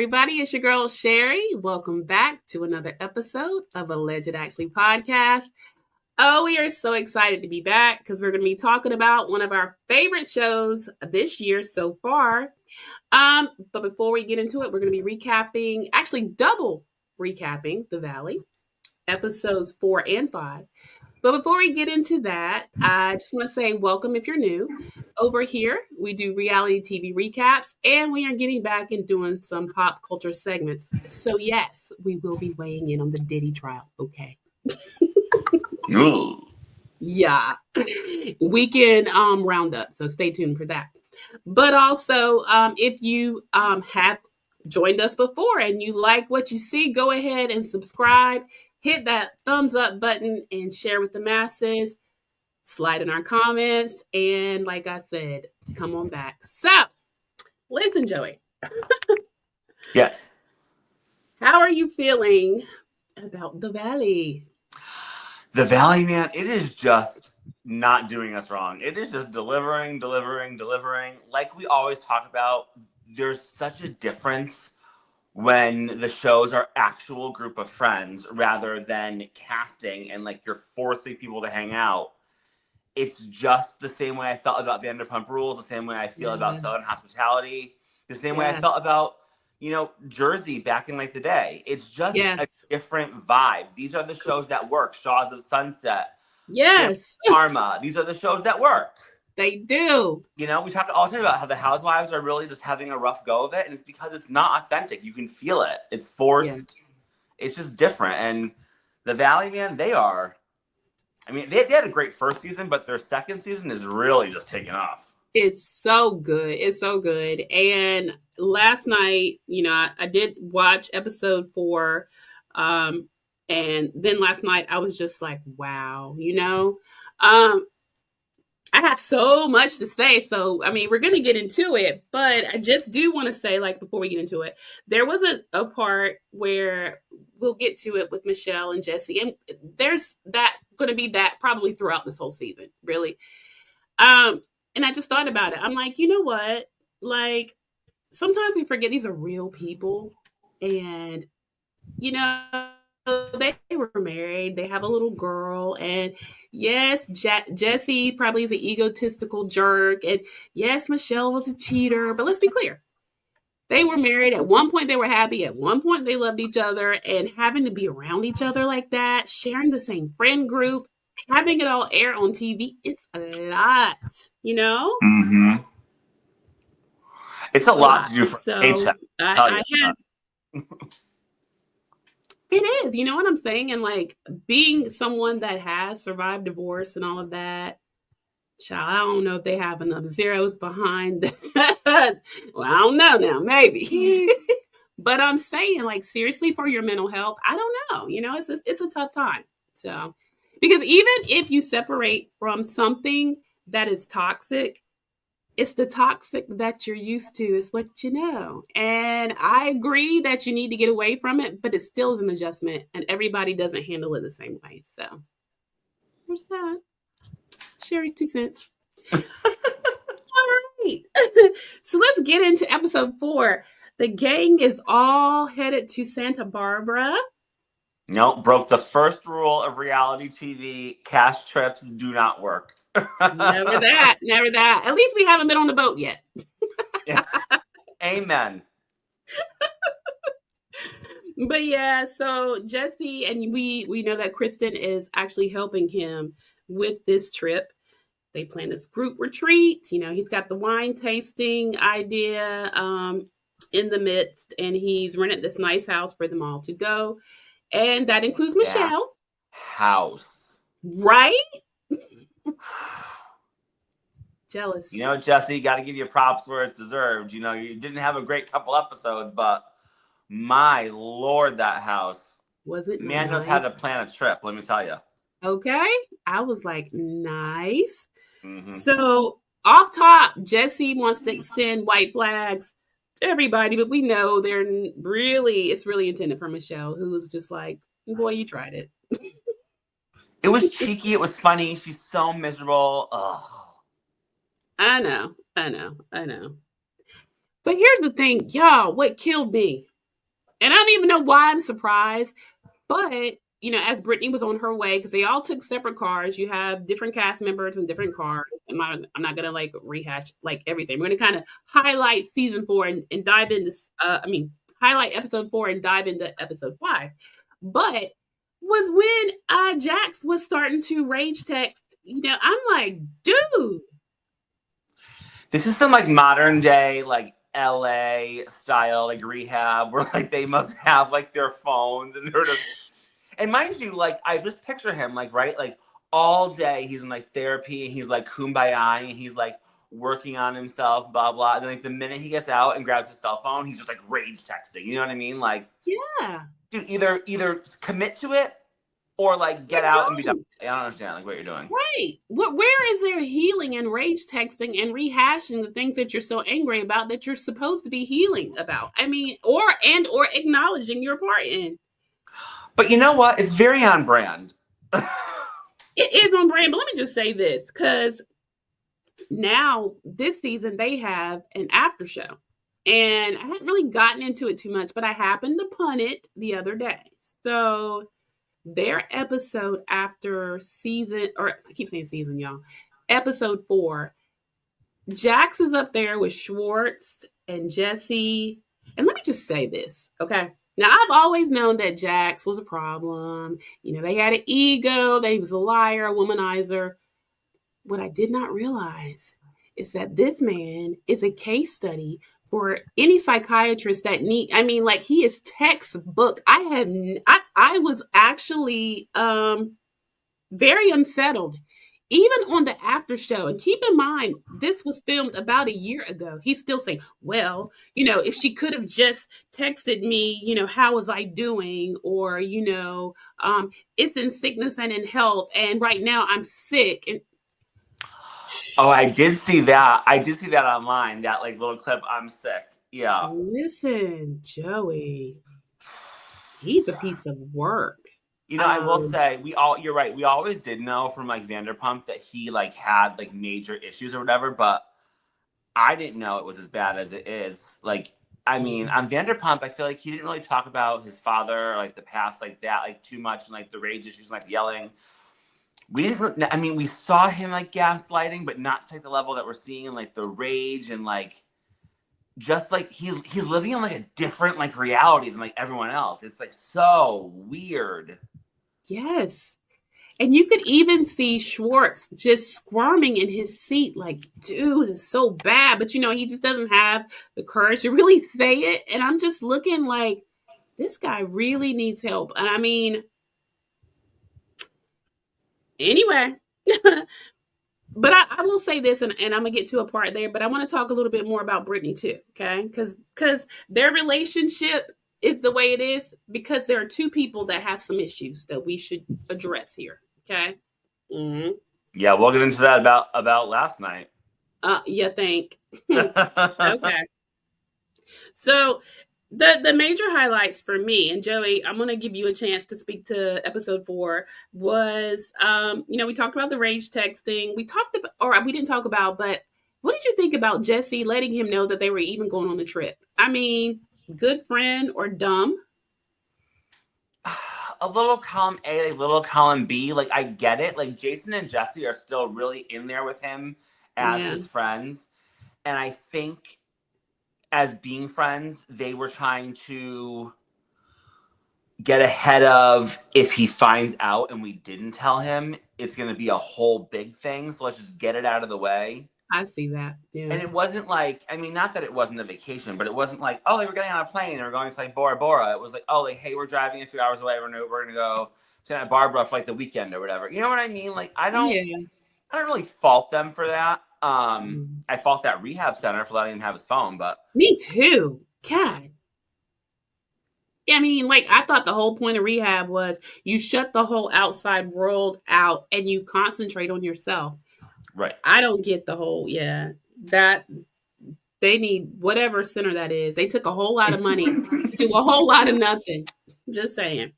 everybody. It's your girl, Sherry. Welcome back to another episode of Alleged Actually Podcast. Oh, we are so excited to be back because we're going to be talking about one of our favorite shows this year so far. But before we get into it, we're going to be recapping, actually double recapping The Valley, episodes 4 and 5. But before we get into that, I just want to say welcome if you're new. Over here, we do reality TV recaps, and we are getting back and doing some pop culture segments. So yes, we will be weighing in on the Diddy trial. Okay. Yeah. Weekend roundup. So stay tuned for that. But also, if you have joined us before and you like what you see, go ahead and subscribe. Hit that thumbs up button and share with the masses. Slide in our comments. And like I said, come on back. So, listen, Joey. Yes. How are you feeling about The Valley? The Valley, man, it is just not doing us wrong. It is just delivering. Like we always talk about, there's such a difference when the shows are actual group of friends rather than casting and like you're forcing people to hang out. It's just the same way I felt about Vanderpump Rules, the same way I feel about Southern Hospitality, the same way I felt about, Jersey back in like the day. It's just a different vibe. These are the shows that work. Shaws of Sunset. Yes. Karma. These are the shows that work. They do. We talk all the time about how the housewives are really just having a rough go of it, and it's because it's not authentic. You can feel it. It's forced. Yeah. It's just different. And the Valley, man, they are. I mean, they had a great first season, but their second season is really just taking off. It's so good. It's so good. And last night, I did watch episode 4. And then last night I was just like, wow, I have so much to say. So, I mean, we're going to get into it, but I just do want to say, like, before we get into it, there was a part where we'll get to it with Michelle and Jesse. And there's going to be that probably throughout this whole season, really. And I just thought about it. I'm like, you know what? Like, sometimes we forget these are real people. And, they were married. They have a little girl. And yes, Jesse probably is an egotistical jerk. And yes, Michelle was a cheater. But let's be clear. They were married. At one point, they were happy. At one point, they loved each other. And having to be around each other like that, sharing the same friend group, having it all air on TV, it's a lot, Mm-hmm. It's a lot to do for paycheck. It is, you know what I'm saying? And like being someone that has survived divorce and all of that, child, I don't know if they have enough zeros behind that. Well, I don't know now, maybe. But I'm saying, like, seriously, for your mental health, I don't know. It's a tough time. So, because even if you separate from something that is toxic, it's the toxic that you're used to is what you know. And I agree that you need to get away from it, but it still is an adjustment and everybody doesn't handle it the same way. So there's that. Sherry's 2 cents. All right. So let's get into episode 4. The gang is all headed to Santa Barbara. Nope, broke the first rule of reality TV. Cash trips do not work. Never that. At least we haven't been on the boat yet. Yeah. Amen. But yeah, so Jesse, and we know that Kristen is actually helping him with this trip. They plan this group retreat. He's got the wine tasting idea in the midst, and he's rented this nice house for them all to go. And that includes Michelle. House. Right? Jealous. Jesse, got to give you props where it's deserved. You didn't have a great couple episodes, but my Lord, that house. Was it Man nice? Knows how to plan a trip, let me tell you. Okay. I was like, nice. Mm-hmm. So off top, Jesse wants to extend white flags to everybody, but we know it's really intended for Michelle, who was just like, boy, you tried it. It was cheeky. It was funny. She's so miserable. Ugh. I know. But here's the thing, y'all, what killed me And I don't even know why I'm surprised. But, as Brittany was on her way, because they all took separate cars, you have different cast members and different cars. I'm not gonna like rehash like everything. We're gonna kind of highlight season 4 and dive into highlight episode 4 and dive into episode 5. But was when Jax was starting to rage text, I'm like, dude. This is some like modern day like LA style like rehab where like they must have like their phones and they're just, and mind you, like I just picture him like, right, like all day he's in like therapy and he's like kumbaya and he's like working on himself, blah blah. And then like the minute he gets out and grabs his cell phone, he's just like rage texting. You know what I mean? Like, Yeah. dude, either commit to it or like get out and be done. I don't understand like what you're doing. Right. Where is there healing and rage texting and rehashing the things that you're so angry about that you're supposed to be healing about? I mean, or acknowledging your part in. But you know what? It's very on brand. It is on brand, but let me just say this, because now this season they have an after show. And I hadn't really gotten into it too much, but I happened to pun it the other day. So their episode after season, or I keep saying season, y'all, episode 4, Jax is up there with Schwartz and Jesse. And let me just say this, okay? Now, I've always known that Jax was a problem. They had an ego, that he was a liar, a womanizer. What I did not realize is that this man is a case study for any psychiatrist that like he is textbook. I was actually very unsettled, even on the after show. And keep in mind, this was filmed about a year ago. He's still saying, well, if she could have just texted me, how was I doing? Or, it's in sickness and in health. And right now I'm sick. And oh, I did see that. I did see that online, that like little clip, I'm sick. Yeah. Listen, Joey, he's a piece of work. I will say you're right. We always did know from like Vanderpump that he like had like major issues or whatever, but I didn't know it was as bad as it is. Like, I mean, on Vanderpump, I feel like he didn't really talk about his father or like the past like that, like too much, and like the rage issues, like yelling. We saw him like gaslighting, but not to like the level that we're seeing in like the rage and like just like he's living in like a different like reality than like everyone else. It's like so weird. Yes. And you could even see Schwartz just squirming in his seat, like, dude, it's so bad. But he just doesn't have the courage to really say it. And I'm just looking like, this guy really needs help. And I mean, anyway. But I will say this, and I'm going to get to a part there, but I want to talk a little bit more about Brittany too, okay? Because their relationship is the way it is because there are two people that have some issues that we should address here, okay? Mm-hmm. Yeah, we'll get into that about last night. You think? Okay. So the major highlights for me, and Joey, I'm going to give you a chance to speak to episode 4, was, we talked about the rage texting. We didn't talk about, but what did you think about Jesse letting him know that they were even going on the trip? I mean, good friend or dumb? A little column A, a little column B. Like, I get it. Like, Jason and Jesse are still really in there with him as his friends. And I think as being friends, they were trying to get ahead of if he finds out and we didn't tell him, it's going to be a whole big thing. So let's just get it out of the way. I see that. Yeah. And it wasn't like, I mean, not that it wasn't a vacation, but it wasn't like, oh, they were getting on a plane and we're going to like Bora Bora. It was like, oh, like, hey, we're driving a few hours away. We're going to go Santa Barbara for like the weekend or whatever. You know what I mean? Like, I don't really fault them for that. I fault that rehab center for letting him have his phone, but me too. God. I mean, like, I thought the whole point of rehab was you shut the whole outside world out and you concentrate on yourself. Right. I don't get the whole, that they need whatever center that is. They took a whole lot of money to do a whole lot of nothing. Just saying.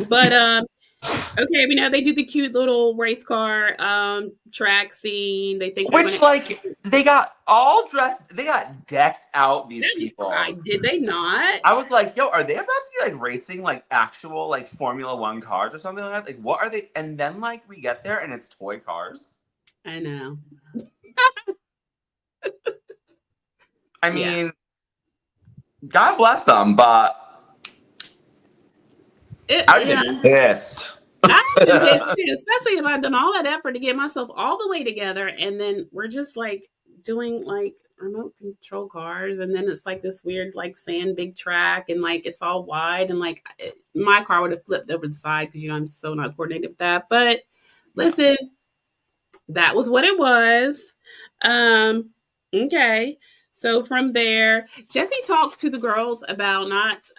But Okay, we know they do the cute little race car track scene. They think they're going Which, like, they got all dressed, they got decked out, these that was I people. did they not? I was like, yo, are they about to be like racing like actual like Formula One cars or something like that? Like, what are they? And then like we get there and it's toy cars. I know. I Yeah. mean, God bless them, but I would have Yeah. been pissed. I would have been pissed too, especially if I'd done all that effort to get myself all the way together, and then we're just like doing like remote control cars, and then it's like this weird like sand big track, and like it's all wide, and like my car would have flipped over the side because I'm so not coordinated with that. But Yeah. listen, that was what it was. Okay. So from there, Jesse talks to the girls about not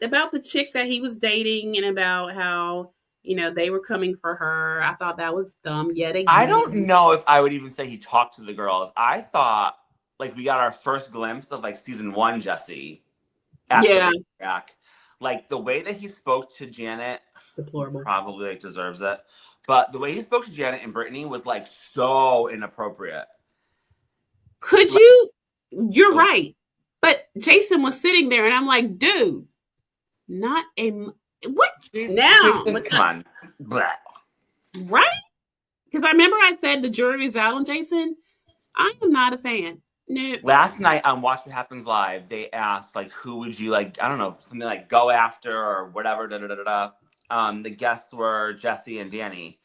about the chick that he was dating and about how they were coming for her. I thought that was dumb yet I don't again. know if I would even say he talked to the girls. I thought like we got our first glimpse of like season one Jesse at the Yeah, racetrack. Like the way that he spoke to Janet deplorable. probably like deserves it. But the way he spoke to Janet and Brittany was like so inappropriate. Could Like, you? You're oh, right. But Jason was sitting there, and I'm like, dude, not a what now? Jason, come on. Blah. Right? Because I remember I said the jury is out on Jason. I am not a fan. No. Last night on Watch What Happens Live, they asked like who would you like, I don't know, something like go after or whatever, da da da da. The guests were Jesse and Danny.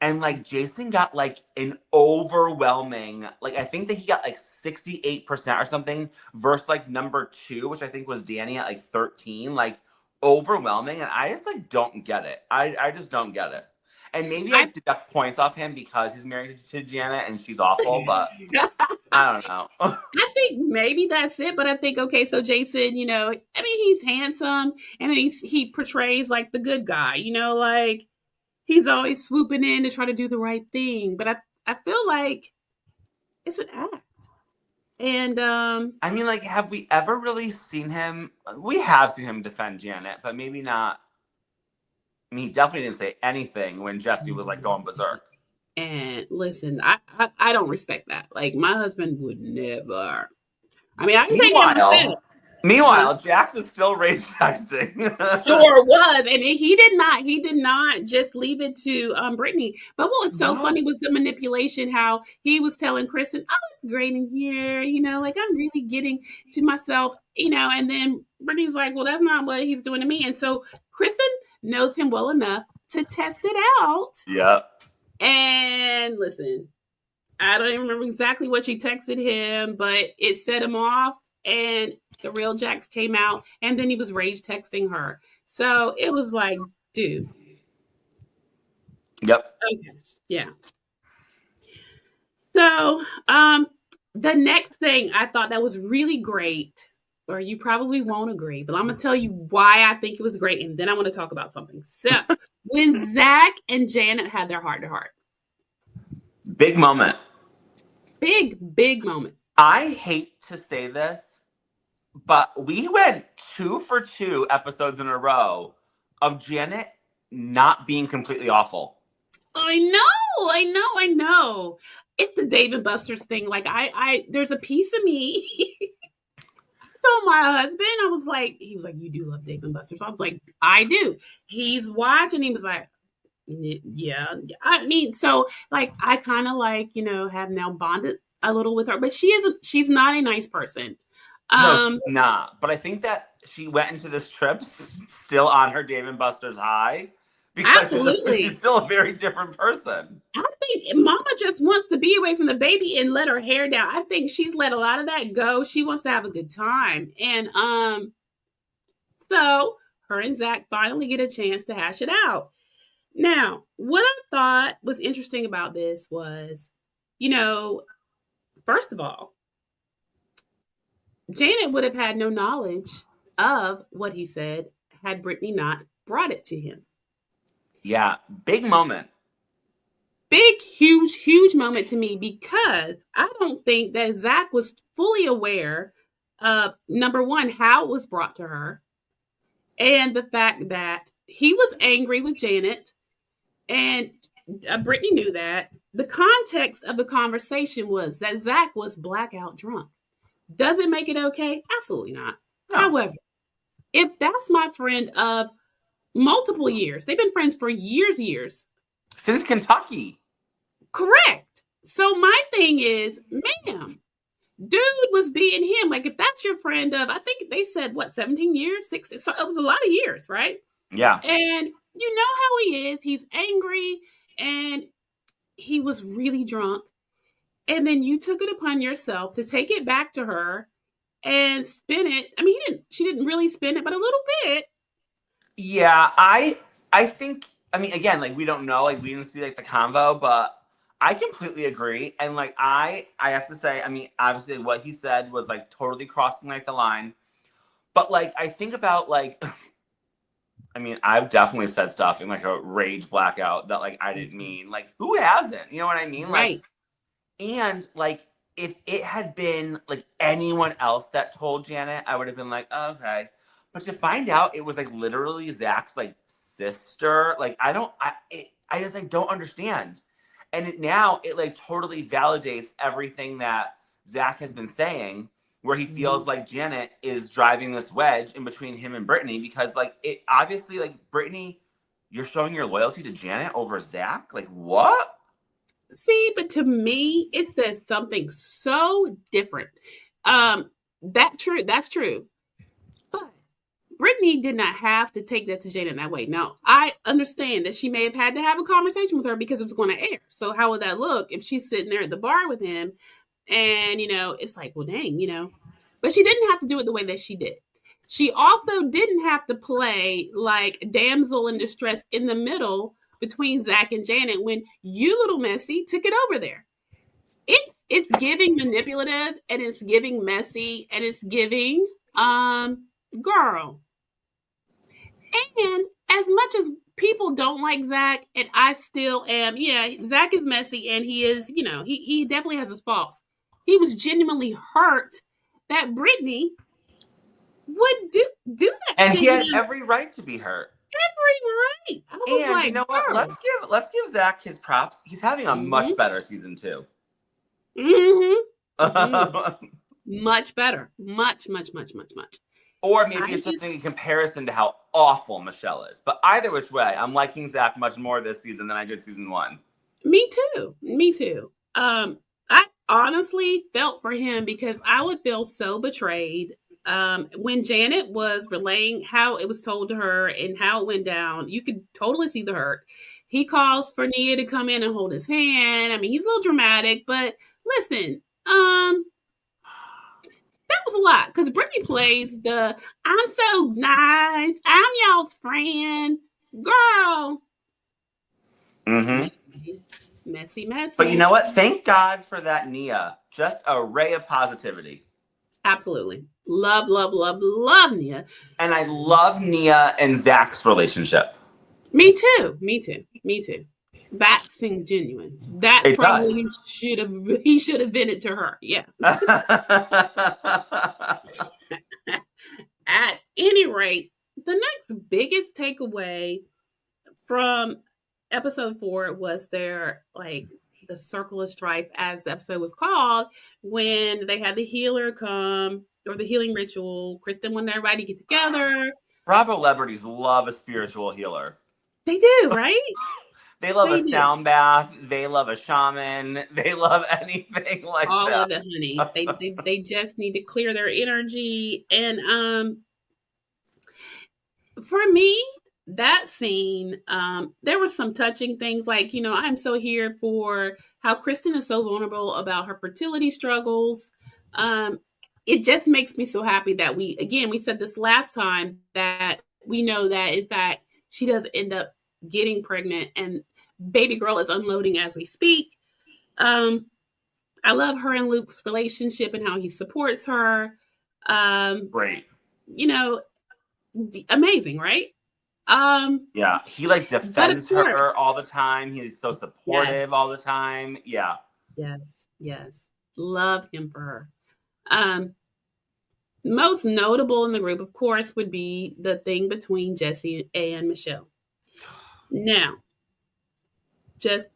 And like Jason got like an overwhelming, like I think that he got like 68% or something versus like number two, which I think was Danny at like 13, like overwhelming. And I just like don't get it. I just don't get it. And maybe I I deduct points off him because he's married to Janet and she's awful, but I don't know. I think maybe that's it, but I think okay, so Jason, I mean he's handsome and then he portrays like the good guy, like he's always swooping in to try to do the right thing. But I feel like it's an act. And I mean, like, have we ever really seen him? We have seen him defend Janet, but maybe not. I mean, he definitely didn't say anything when Jesse was like going berserk. and listen, I don't respect that. Like my husband would never. I mean, I can take care of myself. Meanwhile, meanwhile, Jax is still race texting. Sure was, and he did not just leave it to Brittany. But what was so No. funny was the manipulation. How he was telling Kristen, "Oh, it's great in here," like I'm really getting to myself, And then Brittany's like, "Well, that's not what he's doing to me." And so Kristen knows him well enough to test it out. Yep. And listen, I don't even remember exactly what she texted him, but it set him off. And the real Jax came out, and then he was rage texting her. So it was like, dude. Yep. Okay. Yeah. So the next thing I thought that was really great, or you probably won't agree, but I'm gonna tell you why I think it was great, and then I want to talk about something. So when Zack and Janet had their heart to heart, Big moment. big moment. I hate to say this, but we went 2 for 2 episodes in a row of Janet not being completely awful. I know. It's the Dave and Buster's thing. Like there's a piece of me. told my husband, he was like, you do love Dave and Buster's. I was like, I do. He's watching. He was like, yeah. I mean, so like, I kind of like, have now bonded a little with her, but she's not a nice person. No, nah. But I think that she went into this trip still on her Dave and Buster's high because she's still a very different person. I think Mama just wants to be away from the baby and let her hair down. I think she's let a lot of that go. She wants to have a good time, and so her and Zack finally get a chance to hash it out. Now, what I thought was interesting about this was, first of all, Janet would have had no knowledge of what he said had Brittany not brought it to him. Yeah, big moment. Big, huge moment to me because I don't think that Zack was fully aware of, number one, how it was brought to her, and the fact that he was angry with Janet, and Brittany knew that. The context of the conversation was that Zack was blackout drunk. Does it make it okay? Absolutely not. No. However, if that's my friend of multiple years, they've been friends for years. Since Kentucky. Correct. So my thing is, ma'am, dude was being him. Like, if that's your friend of, I think they said, what, 17 years, 16? So it was a lot of years, right? Yeah. And you know how he is. He's angry and he was really drunk. And then you took it upon yourself to take it back to her and spin it. I mean, she didn't really spin it, but a little bit. Yeah, I think, I mean, again, like, we don't know, like, we didn't see, like, the convo, but I completely agree. And, like, I have to say, I mean, obviously what he said was, like, totally crossing, like, the line. But, like, I think about, like, I mean, I've definitely said stuff in, like, a rage blackout that, like, I didn't mean. Like, who hasn't? You know what I mean? Right. Like, and, like, if it had been, like, anyone else that told Janet, I would have been like, oh, okay. But to find out it was, like, literally Zach's, like, sister, like, I just, like, don't understand. And now it, like, totally validates everything that Zack has been saying, where he feels like Janet is driving this wedge in between him and Brittany, because, like, it obviously, like, Brittany, you're showing your loyalty to Janet over Zack? Like, what? See, but to me, it says something so different. That's true. But Brittany did not have to take that to Janet that way. Now, I understand that she may have had to have a conversation with her because it was going to air. So how would that look if she's sitting there at the bar with him and, it's like, well, dang. But she didn't have to do it the way that she did. She also didn't have to play like damsel in distress in the middle between Zack and Janet when you, little messy, took it over there. It's giving manipulative, and it's giving messy, and it's giving girl. And as much as people don't like Zack, and I still am, yeah, Zack is messy, and he is, he definitely has his faults. He was genuinely hurt that Brittany would do that And to he had him. every right to be hurt. Every right. I was And like, you know what? girl. Let's give Zack his props. He's having a much better season 2. Much better. Much. Or maybe it's just in comparison to how awful Michelle is. But either which way, I'm liking Zack much more this season than I did season 1. Me too. I honestly felt for him because I would feel so betrayed. When Janet was relaying how it was told to her and how it went down, you could totally see the hurt. He calls for Nia to come in and hold his hand. I mean, he's a little dramatic, but listen, that was a lot because Brittany plays the I'm so nice, I'm y'all's friend, girl. Messy. But you know what? Thank God for that Nia. Just a ray of positivity. Absolutely. Love Nia. And I love Nia and Zack's relationship. Me too. That seems genuine. That's it probably does. he should have vented to her. Yeah. At any rate, the next biggest takeaway from episode 4 was their the circle of strife, as the episode was called, when they had the healer come, or the healing ritual. Kristen wanted everybody to get together. Bravo celebrities love a spiritual healer. They do, right? They love a sound bath. They love a shaman. They love anything like all that. All of it, honey. They just need to clear their energy. And for me, that scene, there were some touching things like, I'm so here for how Kristen is so vulnerable about her fertility struggles. It just makes me so happy that we said this last time, that we know that, in fact, she does end up getting pregnant and baby girl is unloading as we speak. I love her and Luke's relationship and how he supports her. Great. Amazing, right? Yeah, he defends her all the time. He's so supportive all the time. Yeah. Yes. Love him for her. Most notable in the group, of course, would be the thing between Jesse and Michelle. Now, just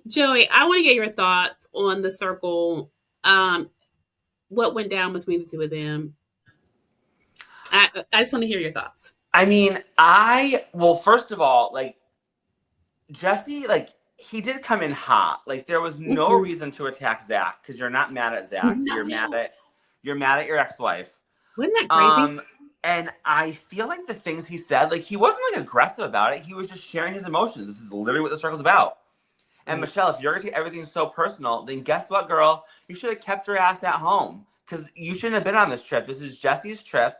Joey, I want to get your thoughts on the circle. What went down between the two of them? I just want to hear your thoughts. I mean, well, first of all, like Jesse, like he did come in hot. Like there was no Mm-hmm. reason to attack Zack because you're not mad at Zack. No, You're mad at your ex-wife. wasn't that crazy? Um, and I feel like the things he said, like he wasn't like aggressive about it. He was just sharing his emotions. This is literally what the circle's about. And Right. Michelle, if you're gonna take everything so personal, then guess what, girl? You should have kept your ass at home because you shouldn't have been on this trip. This is Jesse's trip.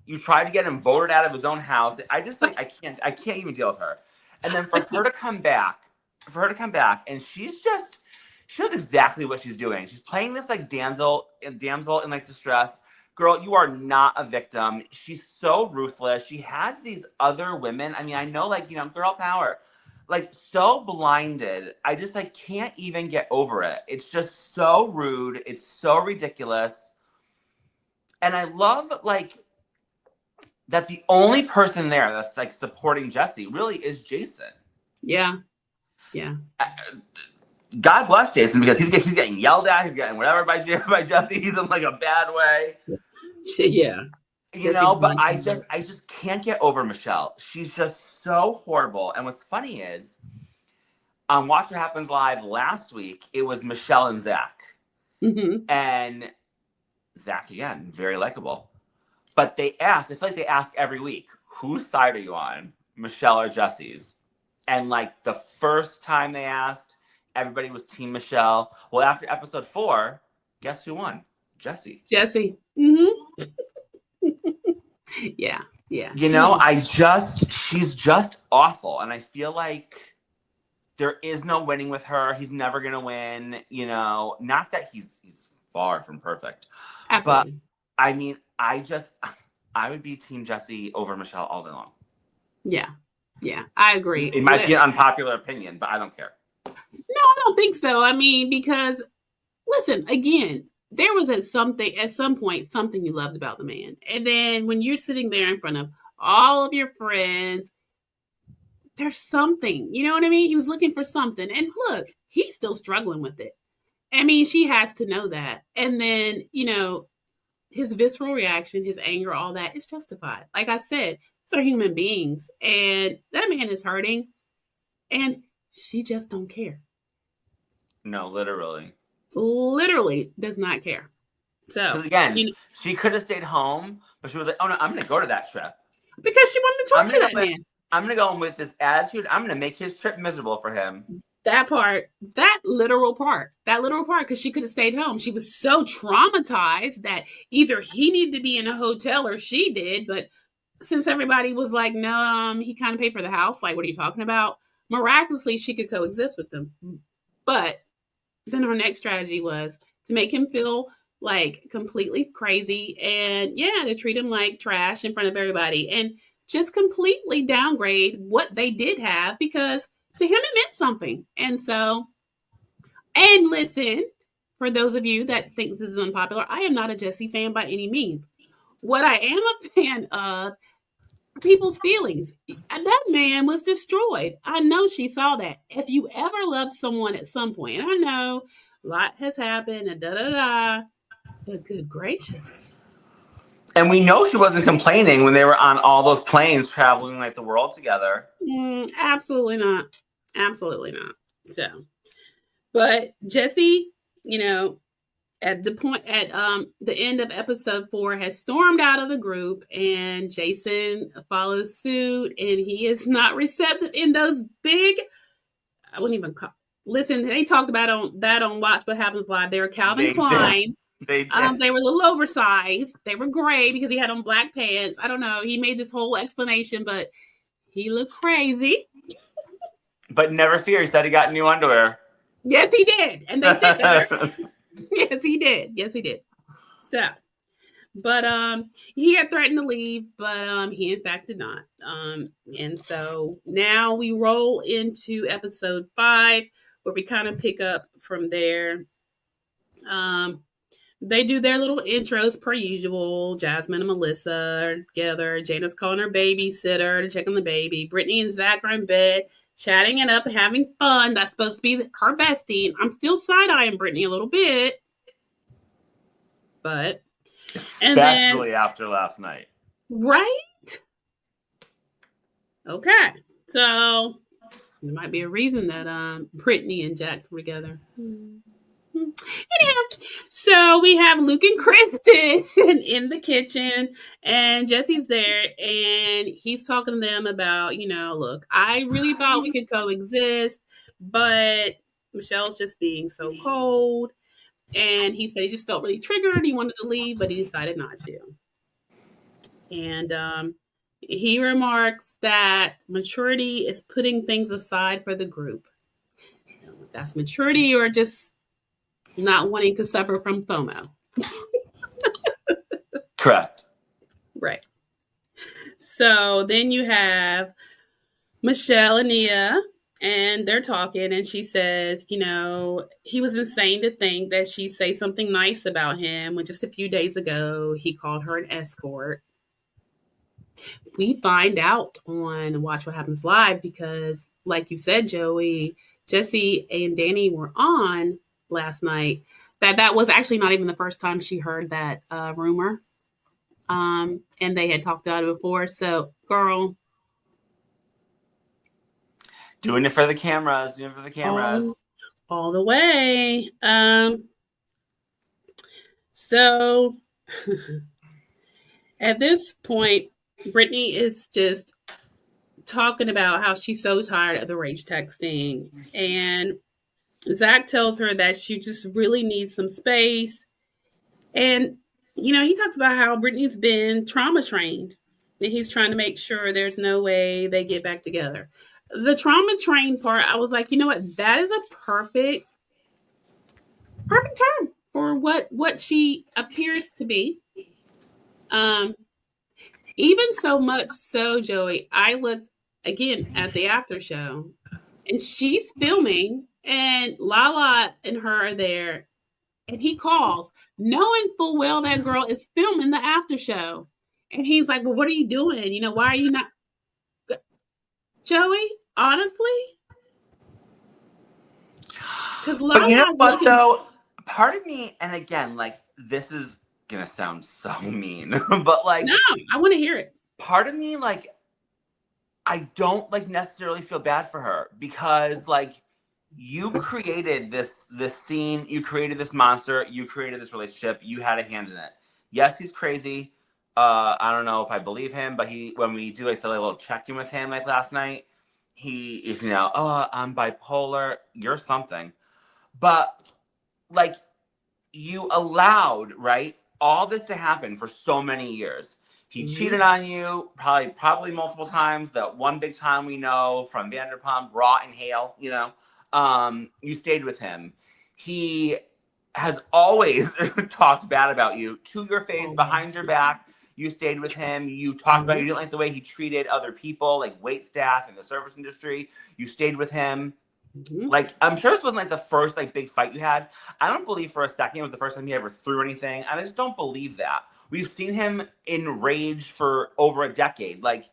You tried to get him voted out of his own house. I just like I can't even deal with her. And then for her to come back, and she knows exactly what she's doing. She's playing this like damsel in like distress. Girl, you are not a victim. She's so ruthless. She has these other women. I mean, I know, like, girl power. Like, so blinded. I just like can't even get over it. It's just so rude. It's so ridiculous. And I love like that the only person there that's like supporting Jesse really is Jason. Yeah. Yeah. God bless Jason because he's getting yelled at. He's getting whatever by Jesse. He's in like a bad way. Yeah. But I just can't get over Michelle. She's just so horrible. And what's funny is on Watch What Happens Live last week, it was Michelle and Zack. Mm-hmm. And Zack, again, very likable. But I feel like they ask every week, whose side are you on? Michelle or Jesse's? And like the first time they asked, everybody was Team Michelle. Well, after episode 4, guess who won? Jesse. Mm-hmm. Yeah. Yeah. She's just awful. And I feel like there is no winning with her. He's never going to win, not that he's far from perfect. Absolutely. But I mean, I would be Team Jesse over Michelle all day long. Yeah. Yeah. I agree. It might be an unpopular opinion, but I don't care. No, I don't think so. I mean, because listen, again, there was at some point something you loved about the man. And then when you're sitting there in front of all of your friends, there's something. You know what I mean? He was looking for something. And look, he's still struggling with it. I mean, she has to know that. And then, his visceral reaction, his anger, all that is justified. Like I said, these are human beings. And that man is hurting. And she just don't care. No, literally. Literally does not care. So, because again, she could have stayed home, but she was like, "Oh no, I'm going to go to that trip because she wanted to talk to that man." I'm going to go in with this attitude. I'm going to make his trip miserable for him. That literal part, because she could have stayed home. She was so traumatized that either he needed to be in a hotel or she did. But since everybody was like, no, he kind of paid for the house. Like, what are you talking about? Miraculously, she could coexist with them. But then her next strategy was to make him feel like completely crazy and to treat him like trash in front of everybody and just completely downgrade what they did have because to him it meant something. And listen, for those of you that think this is unpopular, I am not a Jesse fan by any means. What I am a fan of are people's feelings. That man was destroyed. I know she saw that. If you ever loved someone at some point, and I know a lot has happened and but good gracious. And we know she wasn't complaining when they were on all those planes traveling like the world together. Absolutely not. Absolutely not. So, but Jesse, at the end of episode 4 has stormed out of the group and Jason follows suit and he is not receptive in those big, I wouldn't even call, listen, they talked about on Watch What Happens Live. They were Calvin Kleins. They were a little oversized. They were gray because he had on black pants. I don't know. He made this whole explanation, but he looked crazy. But never fear, he said he got new underwear. Yes, he did. And they fit better. Yes, he did. So, but he had threatened to leave, but he in fact did not. And so now we roll into episode 5 where we kind of pick up from there. They do their little intros per usual. Jasmine and Melissa are together. Jana's calling her babysitter to check on the baby. Brittany and Zack are in bed, chatting it up and having fun. That's supposed to be her bestie. I'm still side eyeing Brittany a little bit, but and then Especially after last night. right, okay. So there might be a reason that Brittany and Jack were together. Anyhow, so we have Luke and Kristen in the kitchen, and Jesse's there, and he's talking to them about, look, I really thought we could coexist, but Michelle's just being so cold. And he said he just felt really triggered. He wanted to leave, but he decided not to. And he remarks that maturity is putting things aside for the group. That's maturity or just not wanting to suffer from FOMO. Correct. Right. So then you have Michelle and Nia, and they're talking, and she says, he was insane to think that she'd say something nice about him when just a few days ago he called her an escort. We find out on Watch What Happens Live because, like you said, Joey, Jesse and Danny were on last night. That was actually not even the first time she heard that rumor. And they had talked about it before. So, girl. Doing it for the cameras. Doing it for the cameras. All the way. So, at this point, Brittany is just talking about how she's so tired of the rage texting. And Zack tells her that she just really needs some space. And, he talks about how Brittany's been trauma trained. And he's trying to make sure there's no way they get back together. The trauma trained part, I was like, you know what? That is a perfect term for what she appears to be. Even so much so, Joey, I looked again at the after show, and she's filming, and Lala and her are there, and he calls, knowing full well that girl is filming the after show. And he's like, well, what are you doing? Why are you not? Joey, honestly? Because Lala's but you know what, though? Part of me, and again, like, this is going to sound so mean, but, like... No, I want to hear it. Part of me, like, I don't, like, necessarily feel bad for her because, like, you created this scene, you created this monster, you created this relationship, you had a hand in it. Yes, he's crazy. I don't know if I believe him, but when we do like the little check-in with him like last night, he is, I'm bipolar, you're something. But like, you allowed, right, all this to happen for so many years. He cheated on you probably multiple times. The one big time we know from Vanderpump, Raw and Hale, you stayed with him. He has always talked bad about you to your face, behind your back. You stayed with him. You talked about you didn't like the way he treated other people, like wait staff in the service industry. You stayed with him. Like, I'm sure this wasn't like the first like big fight you had. I don't believe for a second it was the first time he ever threw anything. I just don't believe that. We've seen him enraged for over a decade. Like,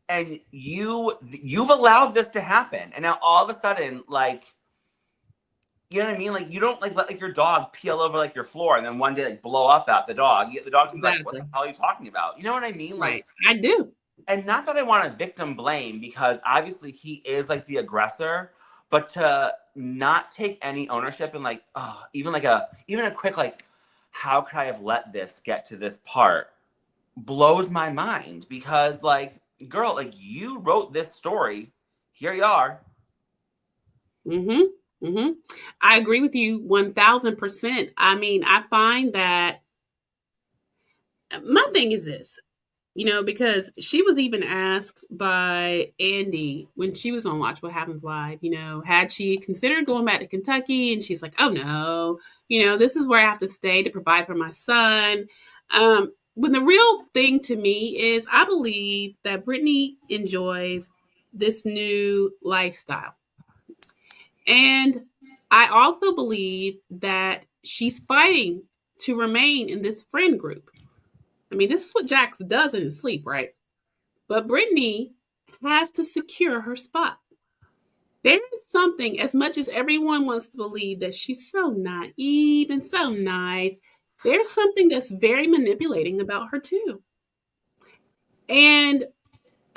and you've allowed this to happen. And now all of a sudden, like, you know what I mean? Like, you don't like let like your dog peel over like your floor and then one day like blow up at the dog. The dog's like, what the hell are you talking about? You know what I mean? Like, I do. And not that I want to victim blame, because obviously he is like the aggressor, but to not take any ownership and like, even a quick like, how could I have let this get to this part, blows my mind. Because like, girl, like, you wrote this story. Here you are. I agree with you 1000%. I mean, I find that my thing is this, because she was even asked by Andy when she was on Watch What Happens Live, had she considered going back to Kentucky? And she's like, oh no, this is where I have to stay to provide for my son. When the real thing to me is I believe that Brittany enjoys this new lifestyle. And I also believe that she's fighting to remain in this friend group. I mean, this is what Jax does in his sleep, right? But Brittany has to secure her spot. There is something, as much as everyone wants to believe that she's so naive and so nice, there's something that's very manipulating about her too. And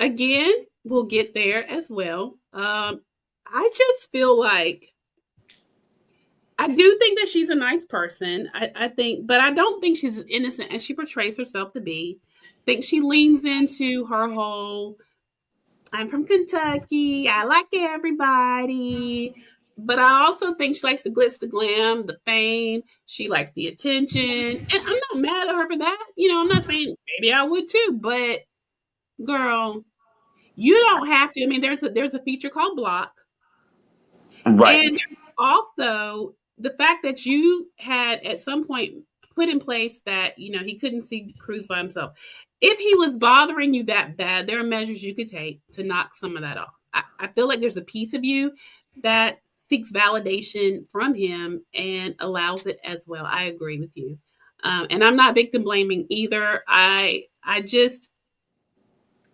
again, we'll get there as well. I just feel like I do think that she's a nice person. I think, but I don't think she's as innocent as she portrays herself to be. I think she leans into her whole I'm from Kentucky. I like everybody. But I also think she likes the glitz, the glam, the fame. She likes the attention. And I'm not mad at her for that. I'm not saying maybe I would too, but girl, you don't have to. I mean, there's a feature called Block. Right. And also the fact that you had at some point put in place that, he couldn't see Cruz by himself. If he was bothering you that bad, there are measures you could take to knock some of that off. I feel like there's a piece of you that seeks validation from him and allows it as well. I agree with you. And I'm not victim blaming either. I just,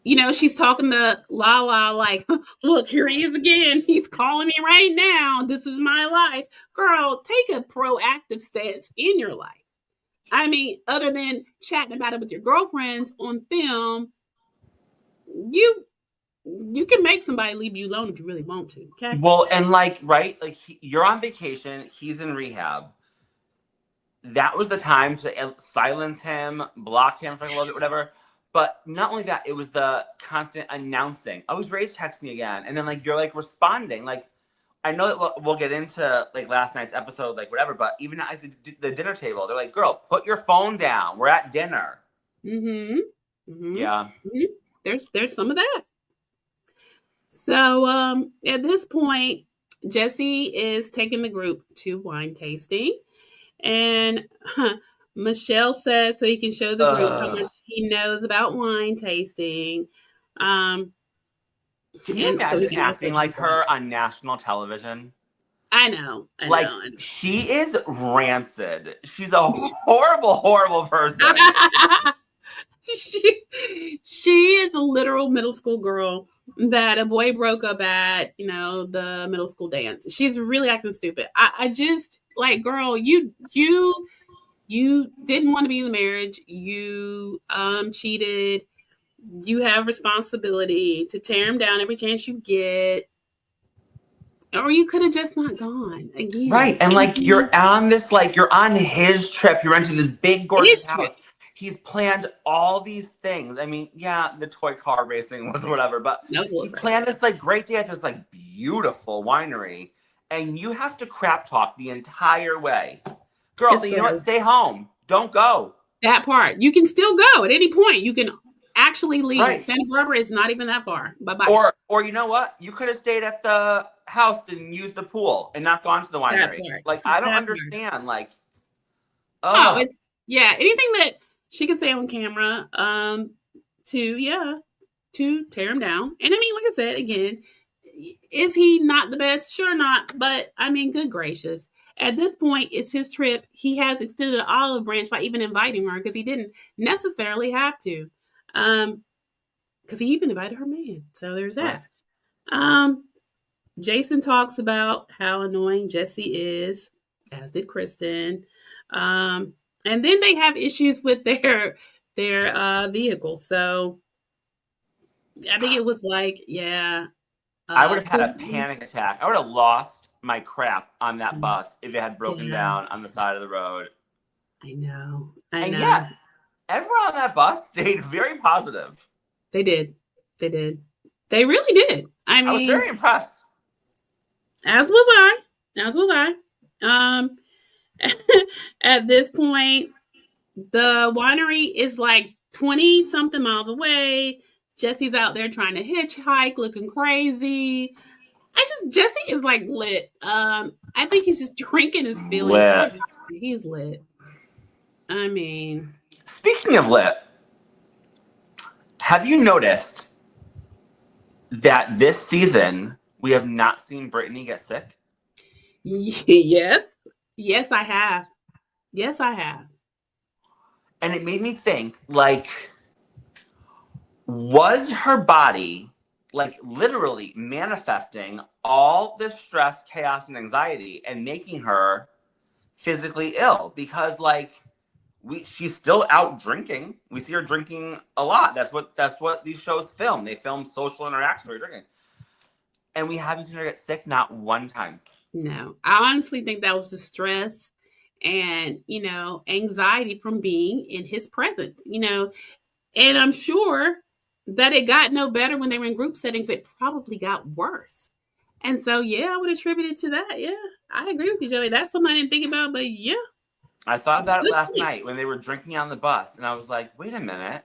she's talking to Lala like, look, here he is again. He's calling me right now. This is my life. Girl, take a proactive stance in your life. I mean, other than chatting about it with your girlfriends on film, you can make somebody leave you alone if you really want to. Okay. Well, and you're on vacation. He's in rehab. That was the time to silence him, block him for a little bit, whatever. But not only that, it was the constant announcing. Oh, he's Ray's texting again, and then you're responding. I know that we'll get into last night's episode, whatever, but even at the dinner table, they're like, girl, put your phone down. We're at dinner. Mm-hmm. Mm-hmm. Yeah. Mm-hmm. There's some of that. So at this point, Jesse is taking the group to wine tasting. And Michelle said so he can show the group how much he knows about wine tasting. Can you imagine acting like her on national television? I know. She is rancid. She's a horrible, horrible person. She is a literal middle school girl that a boy broke up at, the middle school dance. She's really acting stupid. I just girl, you didn't want to be in the marriage. You cheated. You have responsibility to tear him down every chance you get. Or you could have just not gone again. Right. And you're on this, you're on his trip. You're renting this big, gorgeous house. He's planned all these things. I mean, yeah, the toy car racing was whatever, but he planned this great day at this beautiful winery. And you have to crap talk the entire way. Girl, you know what? Stay home. Don't go. That part. You can still go at any point. You can actually leave. Right. Santa Barbara is not even that far. Bye-bye. Or you know what? You could have stayed at the house and used the pool and not gone to the winery. I don't understand. It's anything that she can say on camera to tear him down. And I mean, like I said, again, is he not the best? Sure not. But I mean, good gracious. At this point, it's his trip. He has extended an olive branch by even inviting her because he didn't necessarily have to. Because he even invited her man. So there's that. Jason talks about how annoying Jesse is, as did Kristen. And then they have issues with their vehicle. So I think it was I would have had a panic attack. I would have lost my crap on that bus if it had broken down on the side of the road. I know. And yet, everyone on that bus stayed very positive. They did. They really did. I mean, I was very impressed. As was I. At this point, the winery is 20 something miles away. Jesse's out there trying to hitchhike, looking crazy. Jesse is lit. I think he's just drinking his feelings. He's lit. I mean, speaking of lit, have you noticed that this season we have not seen Brittany get sick? Yes, I have. And it made me think, like, was her body, like, literally manifesting all this stress, chaos, and anxiety and making her physically ill? Because, like, she's still out drinking. We see her drinking a lot. That's what these shows film. They film social interaction where you're drinking. And we haven't seen her get sick not one time. No, I honestly think that was the stress and, anxiety from being in his presence, and I'm sure that it got no better when they were in group settings. It probably got worse. And so, yeah, I would attribute it to that. Yeah, I agree with you, Joey. That's something I didn't think about, but yeah. I thought about it Good last point. night when they were drinking on the bus, and I was like, wait a minute.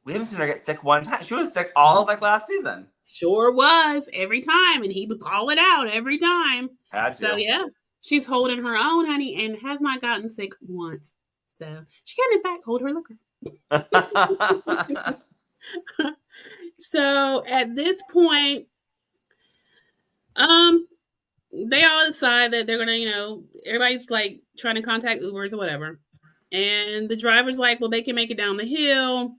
We haven't seen her get sick one time. She was sick all of, like, last season. Sure was every time, and he would call it out every time. Had So, to. yeah, she's holding her own, honey, and has not gotten sick once. So, she can, in fact, hold her liquor. So, at this point, they all decide that they're gonna, everybody's like trying to contact Ubers or whatever. And the driver's like, well, they can make it down the hill.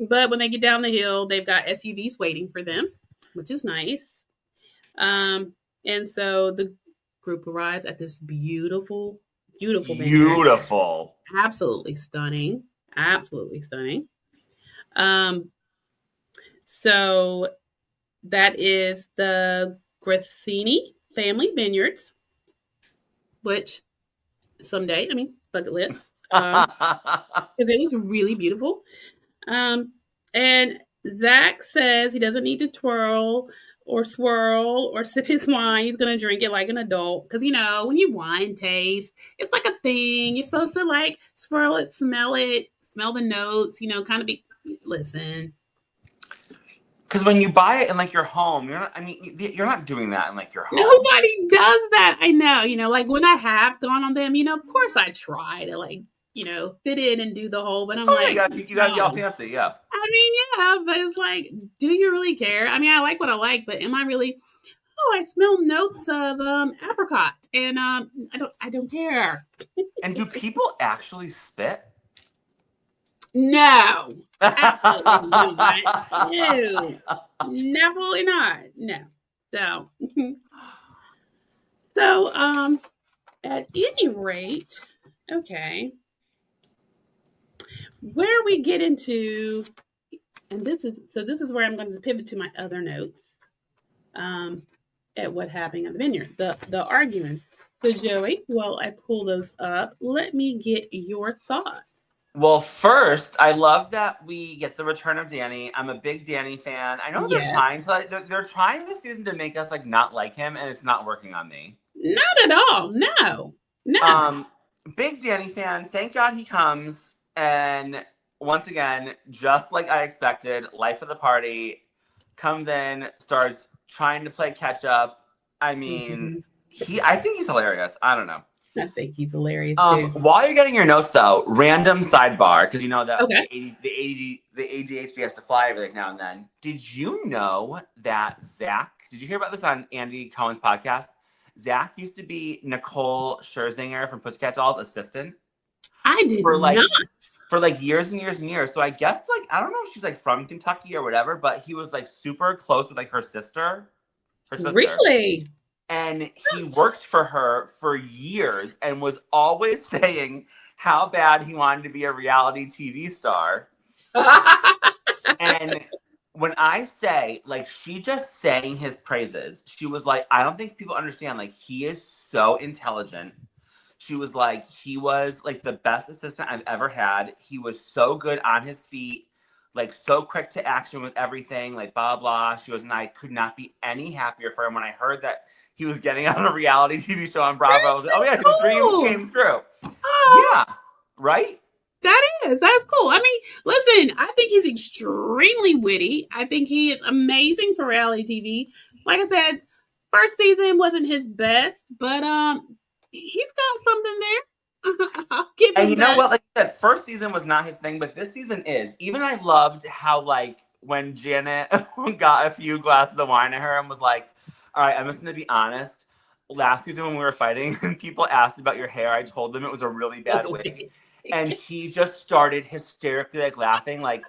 But when they get down the hill, they've got SUVs waiting for them, which is nice. And so the group arrives at this beautiful, beautiful vineyard. Beautiful. Absolutely stunning. Absolutely stunning. So that is the Grassini family vineyards, which someday, bucket list, because it was really beautiful. And Zack says he doesn't need to twirl or swirl or sip his wine. He's going to drink it like an adult. Because, when you wine taste, it's like a thing. You're supposed to, like, swirl it, smell the notes, kind of be, listen. Because when you buy it in, like, your home, you're not doing that in, like, your home. Nobody does that. I know, like, when I have gone on them, of course I try to, like, fit in and do the whole, but I'm like, you gotta be all fancy, yeah. Yeah, but it's like, do you really care? I like what I like, but am I really? Oh, I smell notes of apricot, and I don't care. And do people actually spit? No, absolutely not. No, absolutely not. No. So, at any rate, okay. Where we get into, and this is where I'm going to pivot to my other notes. At what happened at the vineyard, the arguments. So, Joey, while I pull those up, let me get your thoughts. Well, first, I love that we get the return of Danny. I'm a big Danny fan. I know they're trying to, they're trying this season to make us, like, not like him, and it's not working on me. Not at all. No. Big Danny fan. Thank God he comes. And once again, just like I expected, life of the party, comes in, starts trying to play catch up. I think he's hilarious. I don't know. I think he's hilarious too. While you're getting your notes, though, random sidebar, because you know that okay. the ADHD has to fly everything now and then. Did you know that Zack? Did you hear about this on Andy Cohen's podcast? Zack used to be Nicole Scherzinger from Pussycat Dolls' assistant. I did not. For, like, years and years and years. So I guess, like, I don't know if she's, like, from Kentucky or whatever, but he was, like, super close with, like, her sister. Really? And he worked for her for years and was always saying how bad he wanted to be a reality TV star. And when I say, like, she just sang his praises, she was like, I don't think people understand, like, he is so intelligent. She was like, he was, like, the best assistant I've ever had. He was so good on his feet, like, so quick to action with everything, like, blah, blah. She was, and I could not be any happier for him when I heard that he was getting on a reality TV show on Bravo. I was like, oh, yeah, his dreams came true. Oh. Yeah, right? That's cool. Listen, I think he's extremely witty. I think he is amazing for reality TV. Like I said, first season wasn't his best, but he's got something there. I'll give him and you that. know what? Like I said, first season was not his thing, but this season is. Even I loved how, like, when Janet got a few glasses of wine at her and was like, all right, I'm just going to be honest. last season when we were fighting and people asked about your hair, I told them it was a really bad wig. And he just started hysterically like laughing. Like,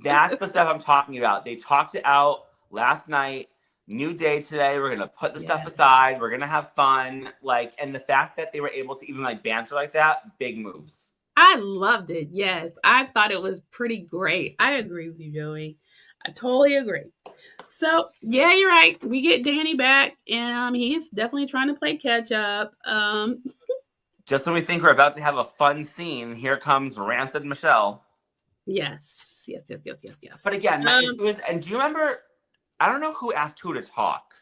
that's the stuff I'm talking about. They talked it out last night. New day today. We're gonna put the stuff aside. We're gonna have fun. Like, and the fact that they were able to even like banter like that, big moves. I loved it. Yes, I thought it was pretty great. I agree with you, Joey. I totally agree. So yeah, you're right. We get Danny back, and he's definitely trying to play catch up. Just when we think we're about to have a fun scene, here comes Rancid Michelle. Yes. But again, my issue is, and do you remember? I don't know who asked who to talk.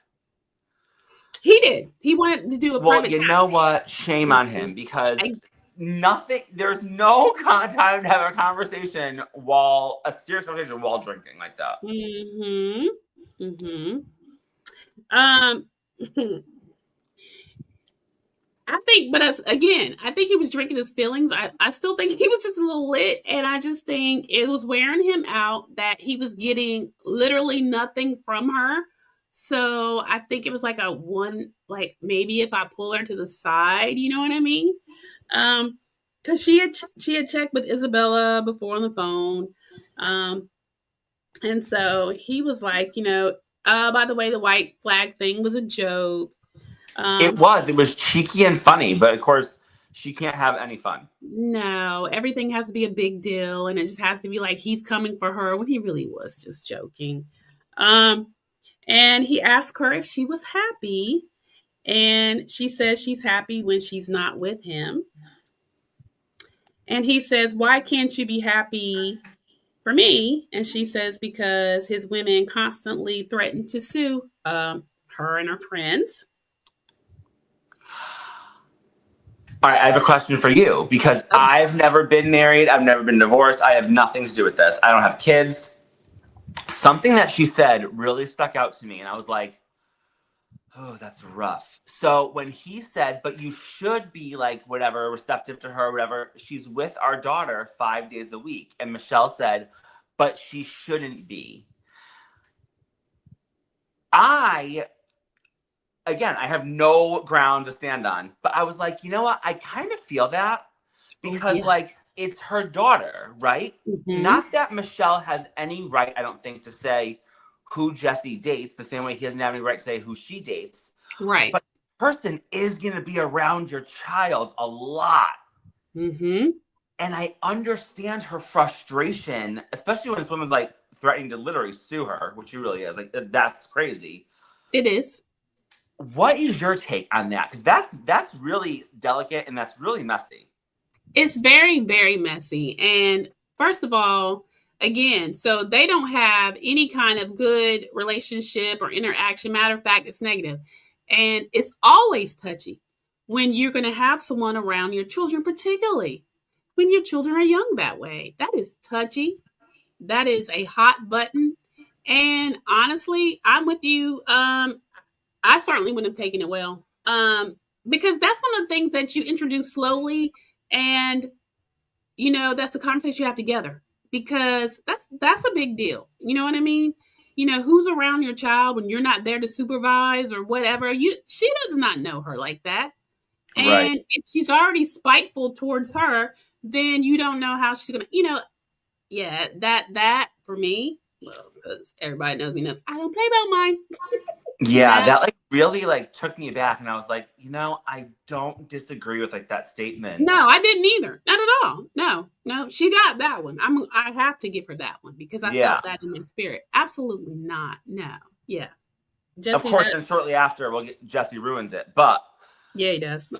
He did. He wanted to do a private chat. You know what? Shame on him, because there's no time to have a conversation a serious conversation while drinking like that. I think, but I think he was drinking his feelings. I still think he was just a little lit, and I just think it was wearing him out that he was getting literally nothing from her. So I think it was like like maybe if I pull her to the side, you know what I mean? Because she had checked with Isabella before on the phone, and so he was like, by the way, the white flag thing was a joke. It was cheeky and funny, but of course she can't have any fun. No, everything has to be a big deal, and it just has to be like he's coming for her when he really was just joking. And he asked her if she was happy, and she says she's happy when she's not with him. And he says, "Why can't you be happy for me?" And she says, "Because his women constantly threaten to sue her and her friends." All right, I have a question for you, because I've never been married. I've never been divorced. I have nothing to do with this. I don't have kids. Something that she said really stuck out to me, and I was like, oh, that's rough. So when he said, but you should be like, whatever, receptive to her, whatever, she's with our daughter 5 days a week. And Michelle said, but she shouldn't be. I have no ground to stand on, but I was like, you know what? I kind of feel that, because like, it's her daughter, right? Not that Michelle has any right, I don't think, to say who Jesse dates, the same way he doesn't have any right to say who she dates. Right. But the person is going to be around your child a lot. And I understand her frustration, especially when this woman's like threatening to literally sue her, which she really is. Like, that's crazy. It is. What is your take on that? Because that's really delicate, and that's really messy. It's very, very messy. And first of all, again, so they don't have any kind of good relationship or interaction. Matter of fact, it's negative. And it's always touchy when you're going to have someone around your children, particularly when your children are young that way. That is touchy. That is a hot button. And honestly, I'm with you. I certainly wouldn't have taken it well. Because that's one of the things that you introduce slowly, and that's a conversation you have together, because that's a big deal. You know what I mean? Who's around your child when you're not there to supervise or whatever. She does not know her like that. And if she's already spiteful towards her, then you don't know how she's gonna, that for me, well, because everybody knows me, I don't play about mine. Yeah, that like really like took me back, and I was like, I don't disagree with like that statement. No, I didn't either. Not at all. No, she got that one. I have to give her that one, because I felt that in my spirit. Absolutely not. No. Yeah. Jesse, of course, then shortly after, Jesse ruins it, but yeah, he does.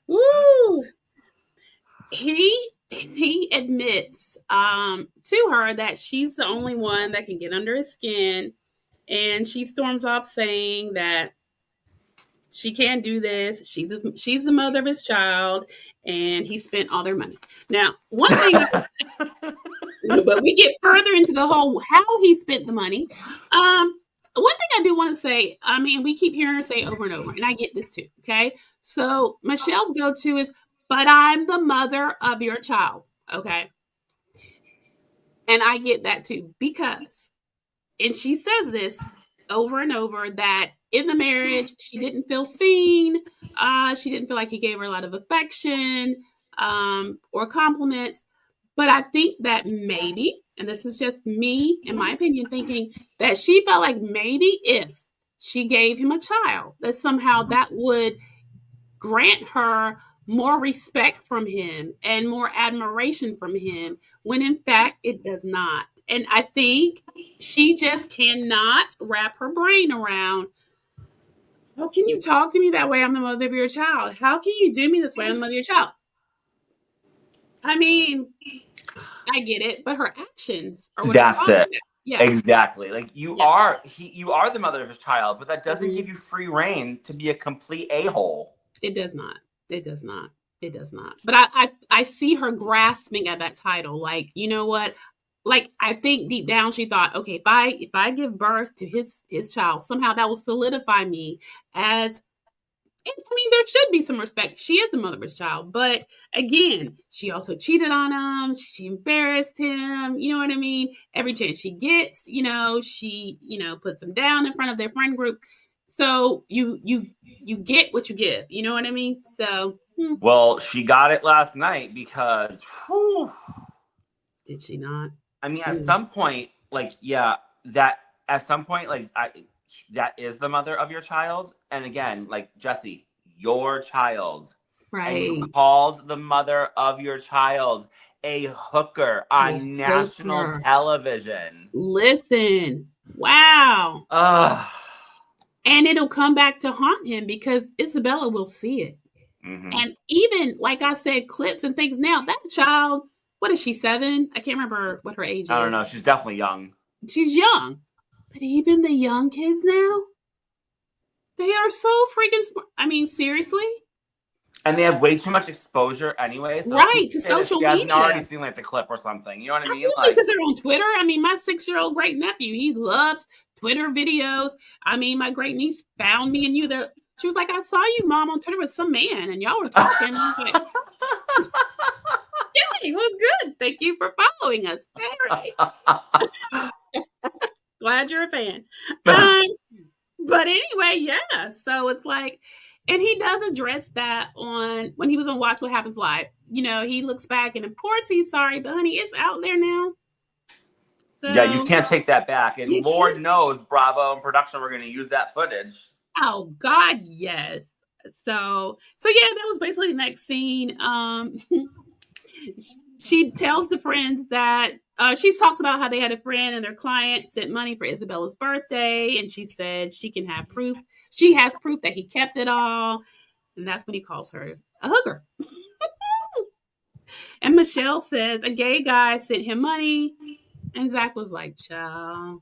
Woo! He admits to her that she's the only one that can get under his skin, and she storms off saying that she can't do this. She's the mother of his child, and he spent all their money. Now, one thing, but we get further into the whole how he spent the money. One thing I do want to say, we keep hearing her say over and over, and I get this too. Okay, so Michelle's go-to is, "But I'm the mother of your child." Okay, and I get that too, because, and she says this over and over that in the marriage she didn't feel seen. She didn't feel like he gave her a lot of affection or compliments. But I think that maybe, and this is just me, in my opinion, thinking that she felt like maybe if she gave him a child, that somehow that would grant her more respect from him and more admiration from him, when in fact it does not. And I think she just cannot wrap her brain around, how can you talk to me that way? I'm the mother of your child. How can you do me this way? I'm the mother of your child. I mean, I get it, but her actions are what are That's causing it. that. Yeah. Exactly. Like you Yeah. are the mother of his child, but that doesn't give Mhm. you free reign to be a complete a-hole. It does not. It does not. It does not. But I see her grasping at that title. Like, you know what? Like, I think deep down she thought, okay, if I give birth to his child, somehow that will solidify me as, and I mean, there should be some respect. She is the mother of his child. But again, she also cheated on him. She embarrassed him. You know what I mean? Every chance she gets, she, puts him down in front of their friend group. So you get what you give. You know what I mean? So Well, she got it last night because did she not? I mean, at some point, like, yeah, that at some point, like, that is the mother of your child. And again, like, Jesse, your child. And you Right. called the mother of your child a hooker on national Hooker. television. Listen. Wow. Ugh. And it'll come back to haunt him because Isabella will see it. Mm-hmm. And even, like I said, clips and things now, that child, what is she, 7? I can't remember what her age is. I don't know. She's definitely young. She's young. But even the young kids now, they are so freaking smart. I mean, seriously? And they have way too much exposure anyway. So Right, to social she hasn't already media. seen, like, the clip or something. You know what I mean? Absolutely, Like, because they're on Twitter. I mean, my 6-year-old great nephew, he loves Twitter videos. I mean, my great niece found me and you there. She was like, I saw you, Mom, on Twitter with some man, and y'all were talking. And I was like, yeah, well, good. Thank you for following us. All right. Glad you're a fan. But anyway, yeah. So it's like, and he does address that on when he was on Watch What Happens Live. He looks back and of course he's sorry, but honey, it's out there now. So yeah, you can't take that back. And you Lord can't. knows Bravo and production were going to use that footage. Oh God, yes. So yeah, that was basically the next scene. She tells the friends that she talks about how they had a friend and their client sent money for Isabella's birthday, and she said she can have proof. She has proof that he kept it all, and that's when he calls her a hooker. And Michelle says a gay guy sent him money, and Zack was like, "Child,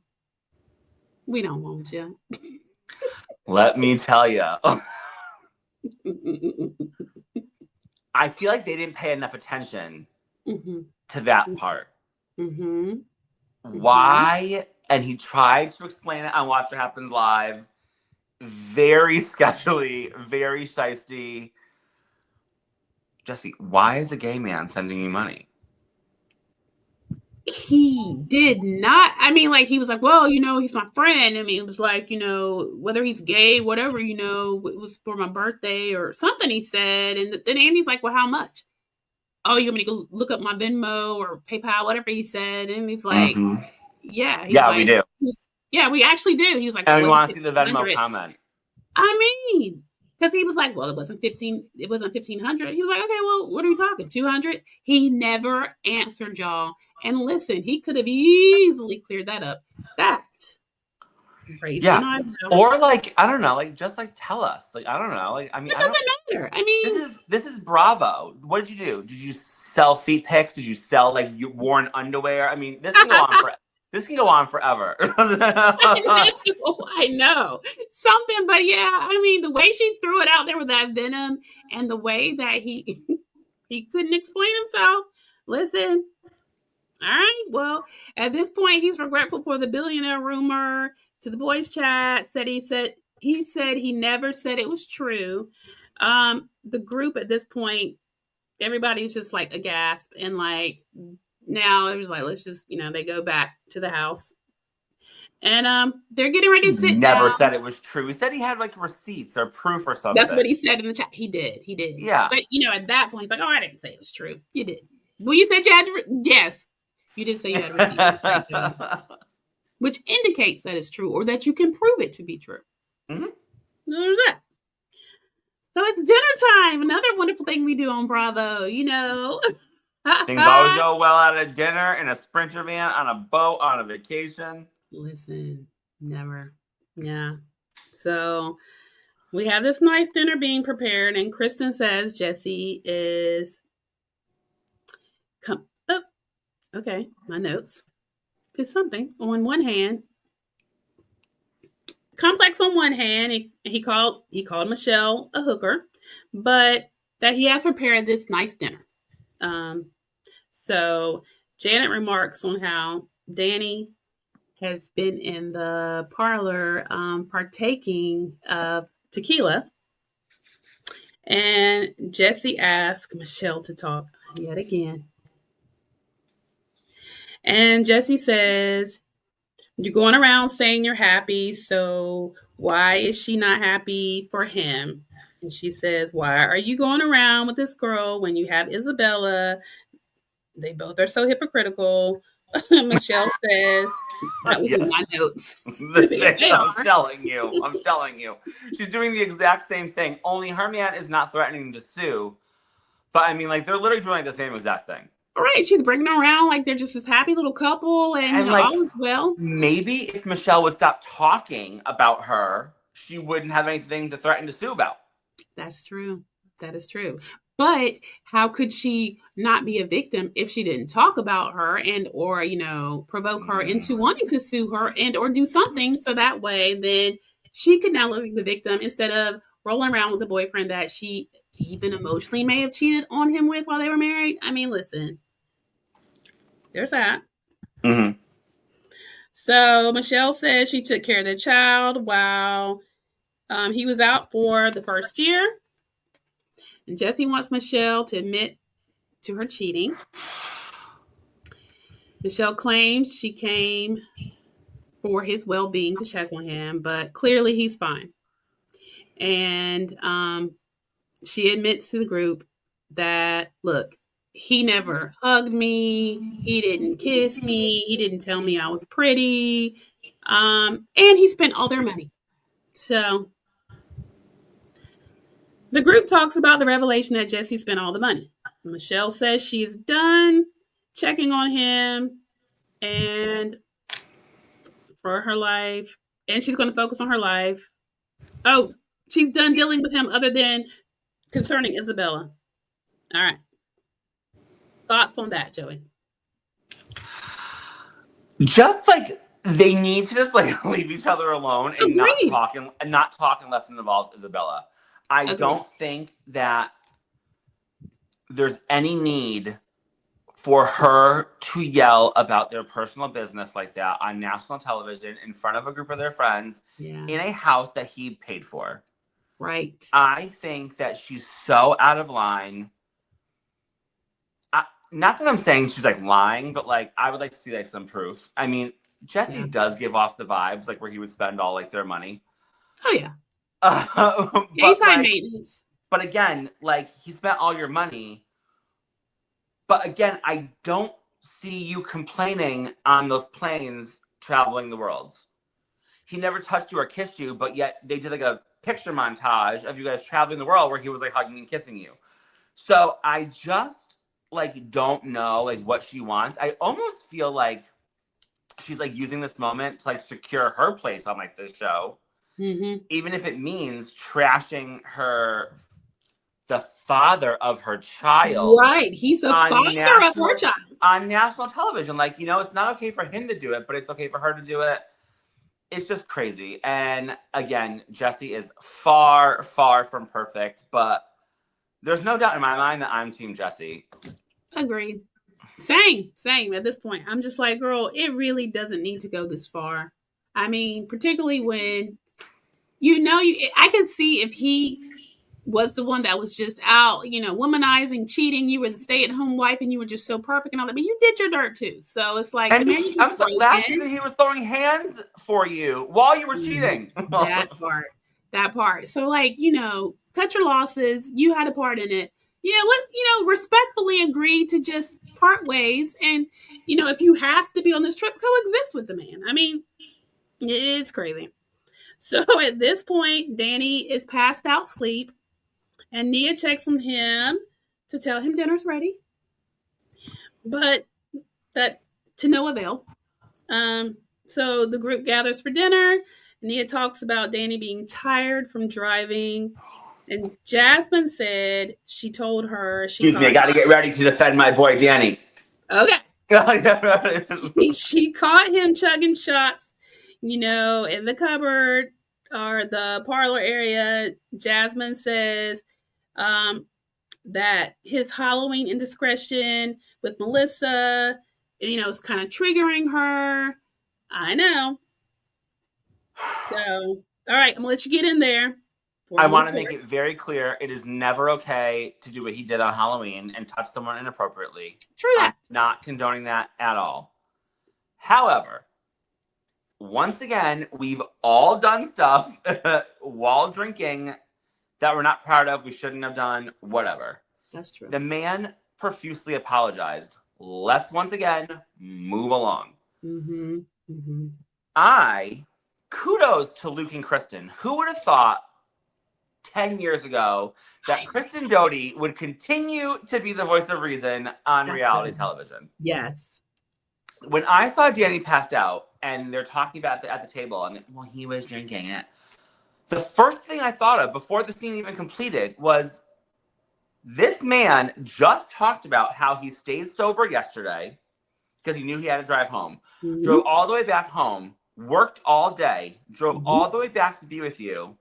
we don't want you." Let me tell you. I feel like they didn't pay enough attention to that part. Why? And he tried to explain it on Watch What Happens Live. Very sketchily, very shisty. Jesse, why is a gay man sending you money? He did not. I mean, like, he was like, well, he's my friend. I mean, it was like, whether he's gay, whatever, it was for my birthday or something he said. And then Andy's like, well, how much? Oh, you want me to go look up my Venmo or PayPal, whatever he said. And he's like, yeah. He's like, we do. Yeah, we actually do. He was like, and well, we want to see the Venmo comment. I mean, because he was like, well, it wasn't 1,500. He was like, okay, well, what are we talking? 200? He never answered, y'all. And listen, he could have easily cleared that up. That crazy. Yeah. Or like, I don't know, like just like tell us. Like, I don't know. Like, I mean, it doesn't matter. I mean, this is Bravo. What did you do? Did you sell feet pics? Did you sell like worn underwear? I mean, this can go on for this can go on forever. I know something, but yeah, I mean, the way she threw it out there with that venom, and the way that he couldn't explain himself. Listen. All right. Well, at this point, he's regretful for the billionaire rumor. To the boys' chat, he said he never said it was true. The group at this point, everybody's just like aghast, and like now it was like, let's just they go back to the house. And they're getting ready He to sit never down. said it was true. He said he had like receipts or proof or That's what something. he said in the chat. He did. He did. Yeah. But at that point, he's like, "Oh, I didn't say it was true. You did. Well, you said you had yes, you did say you had receipts, right, which indicates that it's true or that you can prove it to be true." Mm-hmm. There's that. So it's dinner time. Another wonderful thing we do on Bravo. Things always go well at a dinner, in a Sprinter van, on a boat, on a vacation. Listen, never. Yeah. So we have this nice dinner being prepared, and Kristen says Jesse is okay, my notes. It's something. On one hand, complex on one hand, he called Michelle a hooker, but that he has prepared this nice dinner. So Janet remarks on how Danny has been in the parlor partaking of tequila. And Jesse asks Michelle to talk yet again. And Jesse says, "You're going around saying you're happy, so why is she not happy for him?" And she says, "Why are you going around with this girl when you have Isabella? They both are so hypocritical." Michelle says, that was in my notes. I'm telling you. She's doing the exact same thing, only her man is not threatening to sue. But I mean, like, they're literally doing the same exact thing. Right. She's bringing them around like they're just this happy little couple and like, all is well. Maybe if Michelle would stop talking about her, she wouldn't have anything to threaten to sue about. That's true. That is true. But how could she not be a victim if she didn't talk about her and or provoke her into wanting to sue her and or do something so that way then she could now look like the victim instead of rolling around with a boyfriend that she even emotionally may have cheated on him with while they were married? I mean, listen, there's that. Mm-hmm. So Michelle says she took care of the child while he was out for the first year. And Jesse wants Michelle to admit to her cheating. Michelle claims she came for his well-being to check on him, but clearly he's fine. And she admits to the group that, look, he never hugged me. He didn't kiss me. He didn't tell me I was pretty. And he spent all their money. So the group talks about the revelation that Jesse spent all the money. Michelle says she's done checking on him and for her life, and she's going to focus on her life. Oh, she's done dealing with him other than concerning Isabella. All right. Thoughts on that, Joey? Just like they need to just like leave each other alone and not talk unless it involves Isabella. I don't think that there's any need for her to yell about their personal business like that on national television in front of a group of their friends in a house that he paid for. Right. I think that she's so out of line. Not that I'm saying she's like lying, but like I would like to see like some proof. I mean, Jesse does give off the vibes like where he would spend all like their money. Oh yeah. He's high maintenance. But again, like he spent all your money. But again, I don't see you complaining on those planes traveling the world. He never touched you or kissed you, but yet they did like a picture montage of you guys traveling the world where he was like hugging and kissing you. So I just like don't know like what she wants. I almost feel like she's like using this moment to like secure her place on like this show. Mm-hmm. Even if it means trashing the father of her child. Right. He's the father of her child. On national television. Like, it's not okay for him to do it, but it's okay for her to do it. It's just crazy. And again, Jesse is far, far from perfect, but there's no doubt in my mind that I'm Team Jesse. Agreed. Same at this point. I'm just like, girl, it really doesn't need to go this far. I mean, particularly when I can see if he was the one that was just out, womanizing, cheating. You were the stay-at-home wife, and you were just so perfect and all that. But you did your dirt too. So it's like the And marriage is I'm sorry, last broken. season he was throwing hands for you while you were cheating. That part. That part. So like, cut your losses. You had a part in it. Respectfully agree to just part ways. And, if you have to be on this trip, coexist with the man. I mean, it's crazy. So at this point, Danny is passed out asleep, and Nia checks on him to tell him dinner's ready. But that to no avail. So the group gathers for dinner. Nia talks about Danny being tired from driving. And Jasmine said she told her she Excuse me, I got to get ready to defend my boy Danny. Okay. she caught him chugging shots, in the cupboard or the parlor area. Jasmine says that his Halloween indiscretion with Melissa, is kind of triggering her. I know. So, all right, I'm going to let you get in there. I want to make it very clear. It is never okay to do what he did on Halloween and touch someone inappropriately. True that. I'm not condoning that at all. However, once again, we've all done stuff while drinking that we're not proud of, we shouldn't have done, whatever. That's true. The man profusely apologized. Let's once again move along. Mm-hmm. Mm-hmm. Kudos to Luke and Kristen. Who would have thought 10 years ago that Kristen Doty would continue to be the voice of reason on reality television? Yes. When I saw Danny passed out and they're talking about at the table, and he was drinking it. The first thing I thought of before the scene even completed was this man just talked about how he stayed sober yesterday because he knew he had to drive home, drove all the way back home, worked all day, drove all the way back to be with you.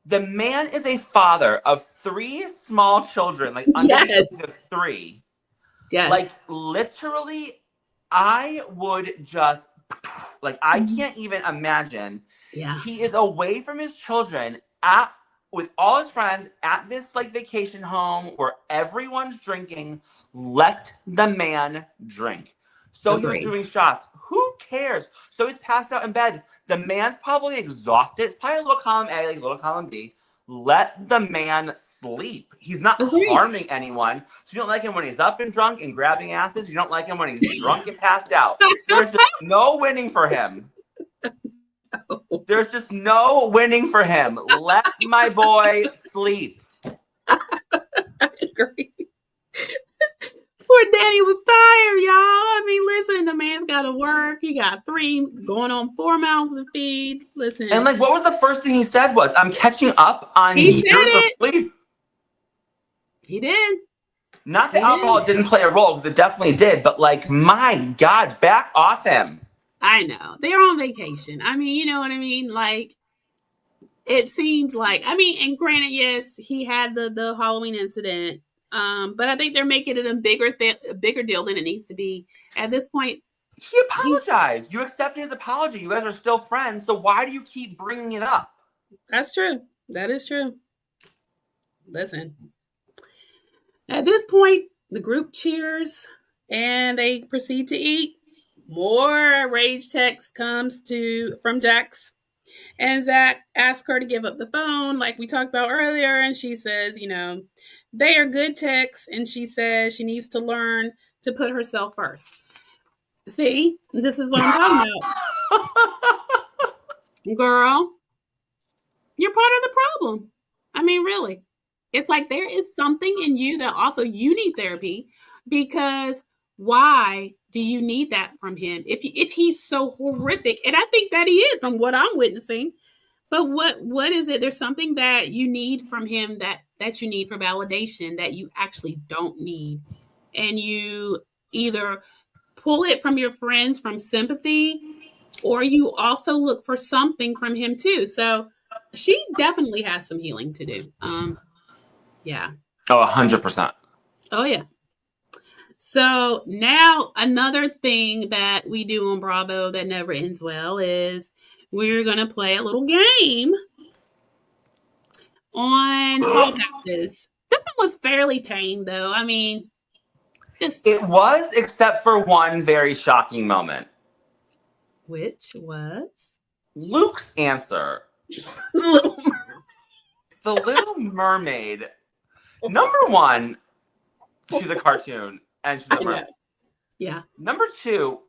The man is a father of 3 small children, like under the age of 3. Yes. Like literally, I would just I can't even imagine. Yeah. He is away from his children with all his friends at this vacation home where everyone's drinking. Let the man drink. So he was doing shots. Who cares? So he's passed out in bed. The man's probably exhausted. It's probably a little column A, a little column B. Let the man sleep. He's not harming anyone. So you don't like him when he's up and drunk and grabbing asses. You don't like him when he's drunk and passed out. There's just no winning for him. There's just no winning for him. Let my boy sleep. I agree. Poor Danny was tired, y'all. I mean, listen, the man's got to work. He got 3 going on 4 mouths to feed. Listen. And what was the first thing he said was, I'm catching up on years of sleep. He did. Not that alcohol didn't play a role, because it definitely did. But my God, back off him. I know. They're on vacation. I mean, you know what I mean? It seemed and granted, yes, he had the Halloween incident. But I think they're making it a bigger deal than it needs to be. At this point, he apologized. You accepted his apology. You guys are still friends. So why do you keep bringing it up? That's true. That is true. Listen. At this point, the group cheers and they proceed to eat. More rage text comes from Jax. And Zack asks her to give up the phone like we talked about earlier. And she says, they are good texts. And she says she needs to learn to put herself first. See, this is what I'm talking about. Girl, you're part of the problem. I mean, really. It's there is something in you that also you need therapy, because why do you need that from him if he's so horrific? And I think that he is, from what I'm witnessing. But what is it? There's something that you need from him that you need for validation that you actually don't need. And you either pull it from your friends, from sympathy, or you also look for something from him too. So she definitely has some healing to do. Yeah. Oh, 100%. Oh, yeah. So now another thing that we do on Bravo that never ends well is we're going to play a little game on hall passes. This one was fairly tame, though. I mean, just It was, except for one very shocking moment. which was Luke's answer. The Little Mermaid. Number one, she's a cartoon and she's a mermaid. Yeah. Number two,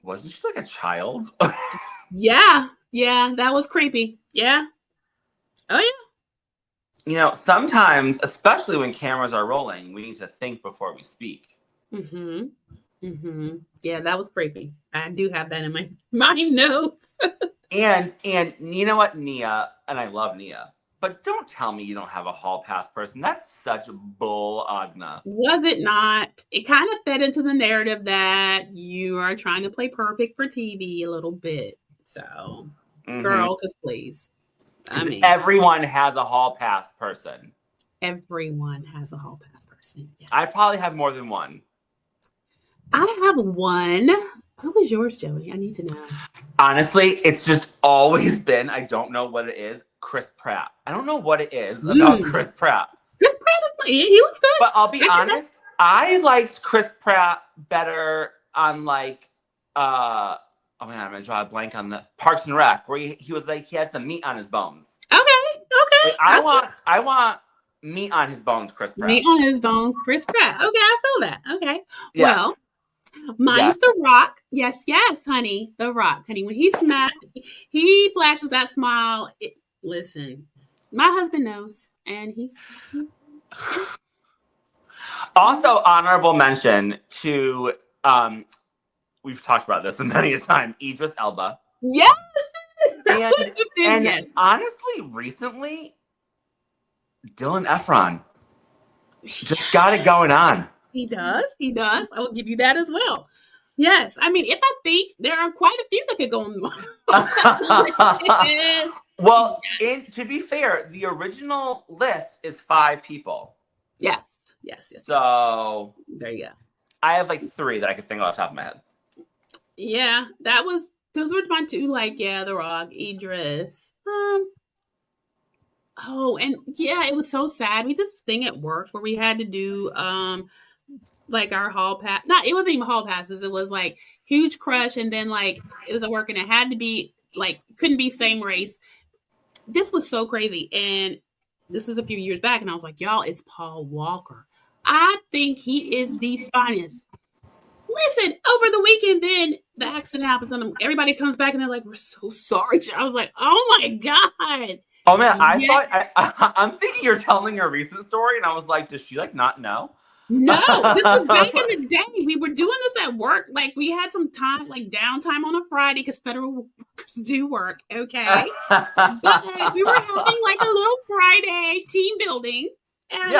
wasn't she like a child? Yeah, that was creepy. Yeah. Oh yeah. You know, sometimes, especially when cameras are rolling, we need to think before we speak. Yeah, that was creepy. I do have that in my notes. and you know what, Nia, and I love Nia, but don't tell me you don't have a hall pass person. That's such bull, Agna. Was it not? It kind of fed into the narrative that you are trying to play perfect for TV a little bit. So, girl, just please. I mean, everyone has a hall pass person. Everyone has a hall pass person. Yeah. I probably have more than one. I have one. Who was yours, Joey? I need to know. Honestly, it's just always been, I don't know what it is, Chris Pratt. I don't know what it is about Chris Pratt. Chris Pratt, he was good. But I'll be honest, I liked Chris Pratt better on like, oh man, I'm gonna draw a blank on the Parks and Rec, where he was like, he had some meat on his bones. Okay. Like, I want meat on his bones, Chris Pratt. Meat on his bones, Chris Pratt. Okay, I feel that. Okay. Yeah. Well, mine's The Rock. Yes, honey. The Rock, honey. When he flashes that smile. Listen, my husband knows, and he's... Also, honorable mention to, we've talked about this many a time, Idris Elba. Yes! And honestly, recently, Dylan Efron just got it going on. He does. I will give you that as well. Yes. I mean, if I think there are quite a few that could go on. Well, to be fair, the original list is 5 people. Yes. So there you go. I have like 3 that I could think off the top of my head. Yeah, those were my 2, like, The Rock, Idris. And yeah, it was so sad. We did this thing at work where we had to do like our hall pass. It wasn't even hall passes. It was like huge crush, and then like it was at work, and it had to be like couldn't be same race. This was so crazy, and this is a few years back, and I was like, y'all, it's Paul Walker. I think he is the finest. Listen, over the weekend, then the accident happens, and everybody comes back, and they're like, we're so sorry. I was like, oh my God. Oh man, I'm thinking you're telling a recent story, and I was like, does she like not know? No, this was back in the day. We were doing this at work. Like, we had some time, like downtime on a Friday, because federal workers do work, okay? But we were having like a little Friday team building. And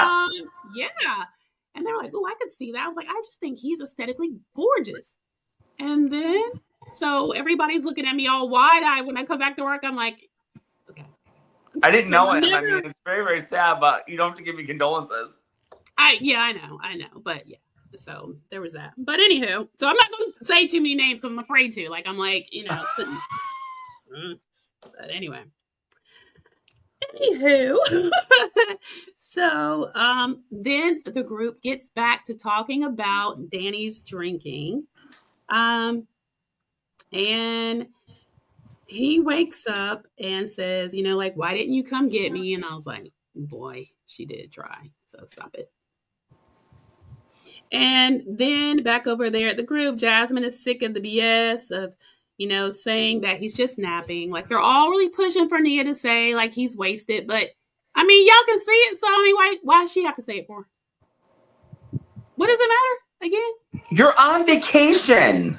and they're like, oh, I could see that. I was like, I just think he's aesthetically gorgeous. And then, so everybody's looking at me all wide-eyed when I come back to work. I'm like, okay. I didn't know it. I mean, it's very, very sad, but you don't have to give me condolences. I know. But yeah, so there was that. But anywho, so I'm not going to say too many names because I'm afraid to. Like, I'm like, but anyway. Anywho, so then the group gets back to talking about Danny's drinking. And he wakes up and says, like, why didn't you come get me? And I was like, boy, she did try. So stop it. And then back over there at the group, Jasmine is sick of the BS of, saying that he's just napping. Like, they're all really pushing for Nia to say, like, he's wasted. But, I mean, y'all can see it. So, I mean, why does she have to say it for? What does it matter again? You're on vacation.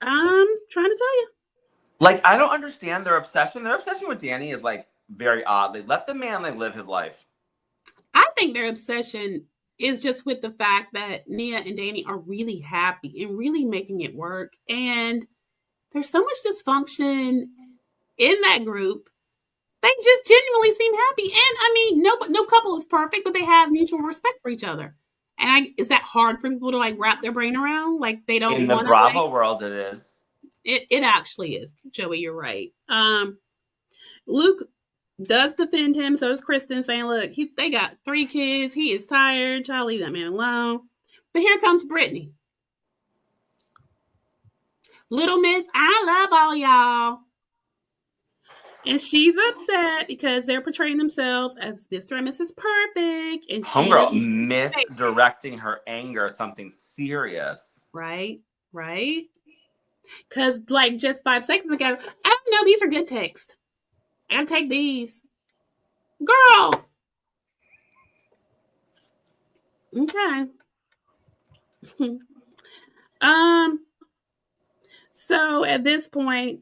I'm trying to tell you. Like, I don't understand their obsession. Their obsession with Danny is, like, very odd. They let the man, like, live his life. I think their obsession is just with the fact that Nia and Danny are really happy and really making it work. And there's so much dysfunction in that group. They just genuinely seem happy. And I mean, no couple is perfect, but they have mutual respect for each other. And is that hard for people to like wrap their brain around? Like they don't. In the Bravo world, it is. It actually is, Joey. You're right. Luke does defend him. So does Kristen, saying, look, they got 3 kids. He is tired. Y'all leave that man alone. But here comes Brittany. Little Miss, I love all y'all. And she's upset because they're portraying themselves as Mr. and Mrs. Perfect. And she Homegirl doesn't. misdirecting her anger something serious. Right, right. Because, like, just 5 seconds ago, I don't know, these are good texts. I gotta take these. Girl. Okay. So at this point,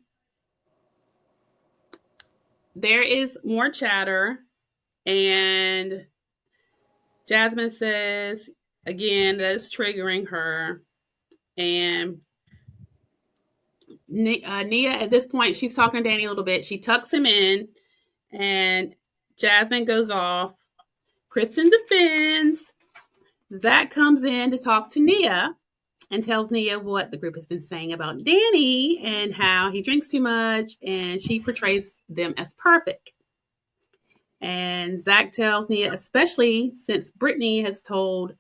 there is more chatter, and Jasmine says again that's triggering her, and Nia at this point, she's talking to Danny a little bit. She tucks him in, and Jasmine goes off. Kristen defends. Zack comes in to talk to Nia and tells Nia what the group has been saying about Danny and how he drinks too much, and she portrays them as perfect. And Zack tells Nia, especially since Brittany has told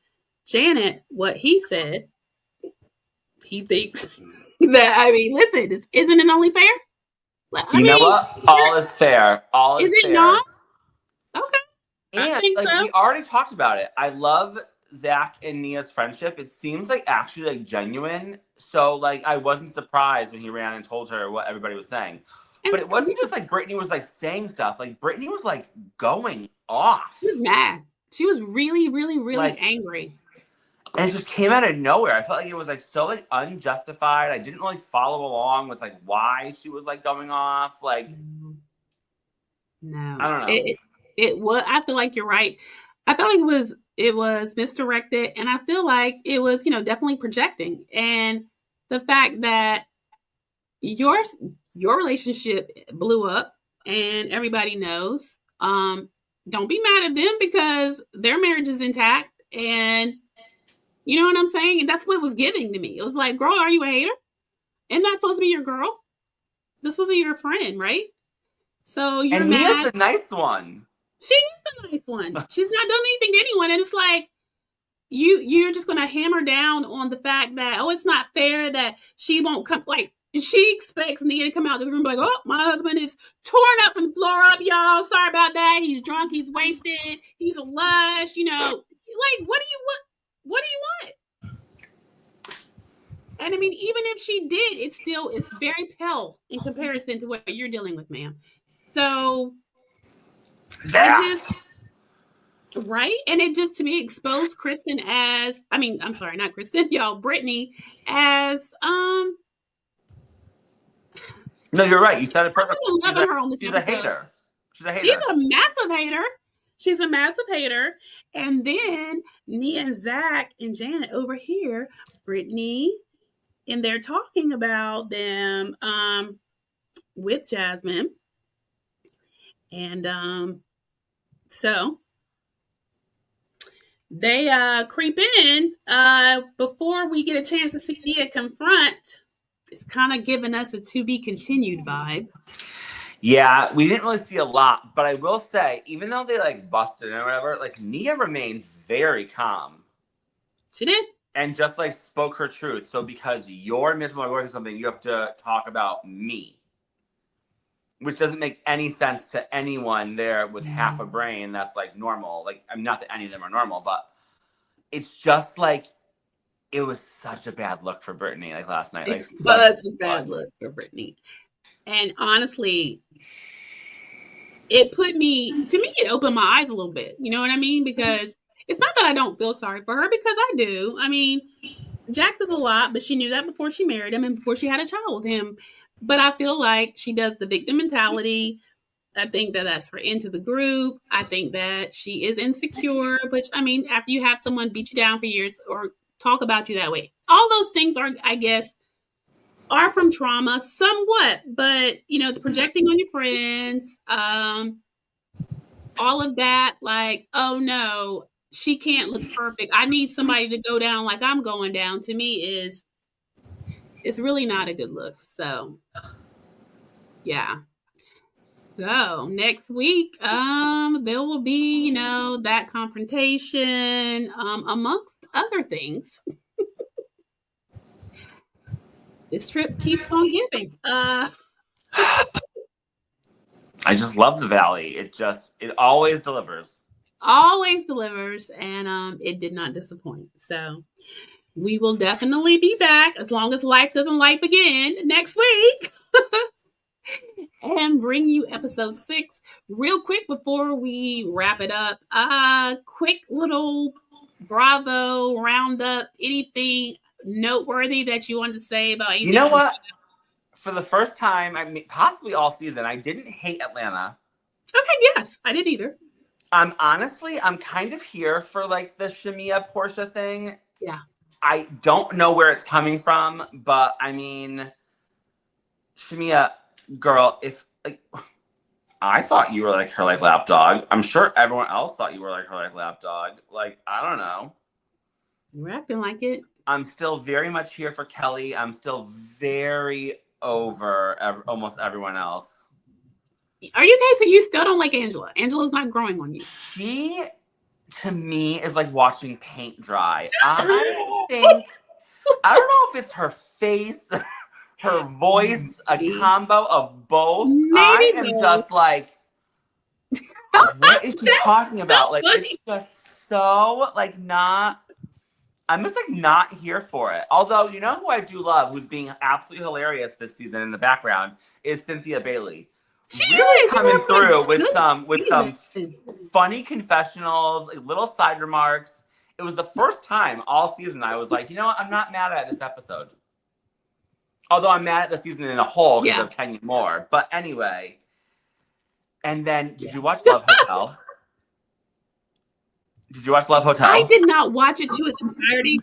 Janet what he said, he thinks that, I mean, listen, isn't it only fair? You know what? All is fair. All is fair. Is it not? Okay. And I think like so. we already talked about it. I love Zack and Nia's friendship. It seems like actually like genuine. So like I wasn't surprised when he ran and told her what everybody was saying. But it wasn't just like Brittany was like saying stuff. Like Brittany was like going off. She was mad. She was really, really, really like, angry. And it just came out of nowhere. I felt like it was like so like unjustified. I didn't really follow along with like why she was like going off. Like no. I don't know. It was, I feel like you're right. I felt like it was misdirected, and I feel like it was, you know, definitely projecting. And the fact that your relationship blew up and everybody knows, don't be mad at them because their marriage is intact, and you know what I'm saying? And that's what it was giving to me. It was like, girl, are you a hater? Isn't that supposed to be your girl? This wasn't your friend, right? So you're and mad. Nia's the nice one. She's the nice one. She's not done anything to anyone. And it's like, you're just going to hammer down on the fact that, oh, it's not fair that she won't come. Like, she expects Nia to come out of the room like, oh, my husband is torn up from the floor up, y'all. Sorry about that. He's drunk. He's wasted. He's a lush. You know, like, what do you want? What do you want? And I mean, even if she did, it's very pale in comparison to what you're dealing with, ma'am. So right? And it just, to me, exposed Kristen as, I mean, I'm sorry, not Kristen, y'all, Brittany as, no, you're right. You said it perfectly. She's a hater. She's a hater. She's a massive hater. She's a massive hater. And then Nia and Zack and Janet over here, Brittany, and they're talking about them with Jasmine. And so they creep in before we get a chance to see Nia confront. It's kind of giving us a to be continued vibe. Yeah, we didn't really see a lot, but I will say, even though they like busted or whatever, like Nia remained very calm. She did. And just like spoke her truth. So because you're miserable or going through something, you have to talk about me. Which doesn't make any sense to anyone there with half a brain that's like normal. Like, I'm not that any of them are normal, but it's just like, it was such a bad look for Brittany, like last night. Like, such a bad look for Brittany. And honestly, it opened my eyes a little bit. You know what I mean? Because it's not that I don't feel sorry for her, because I do. I mean, Jax is a lot, but she knew that before she married him and before she had a child with him. But I feel like she does the victim mentality. I think that that's her into the group. I think that she is insecure, which, I mean, after you have someone beat you down for years or talk about you that way, all those things are, I guess, are from trauma somewhat. But, you know, the projecting on your friends, all of that, like, oh no, she can't look perfect. I need somebody to go down like I'm going down, to me it's really not a good look. So, yeah. So next week, there will be, that confrontation, amongst other things. This trip keeps on giving. I just love the Valley. It always delivers. Always delivers, and it did not disappoint. So we will definitely be back as long as life doesn't life again next week. And bring you episode 6 real quick before we wrap it up. Quick little Bravo roundup. Anything noteworthy that you wanted to say about anything? You know what? For the first time, possibly all season, I didn't hate Atlanta. Okay, yes, I didn't either. I'm kind of here for like the Shamia Portia thing. Yeah. I don't know where it's coming from, but I mean, Shamia, girl, if like I thought you were like her like lapdog. I'm sure everyone else thought you were like her like lapdog. Like, I don't know. You're acting like it. I'm still very much here for Kelly. I'm still very over almost everyone else. Are you guys, you still don't like Angela? Angela's not growing on you. She, to me, is like watching paint dry. I don't know if it's her face, her voice, a combo of both. Maybe I am just like, what is she talking about? Like, it's just so like not. I'm just like not here for it. Although, you know who I do love, who's being absolutely hilarious this season in the background, is Cynthia Bailey. She really is coming through with some season. funny confessionals, like little side remarks. It was the first time all season I was like, you know what? I'm not mad at this episode. Although I'm mad at the season in a whole because of Kenya Moore. But anyway. And then, did you watch Love Hotel? Did you watch Love Hotel? I did not watch it to its entirety.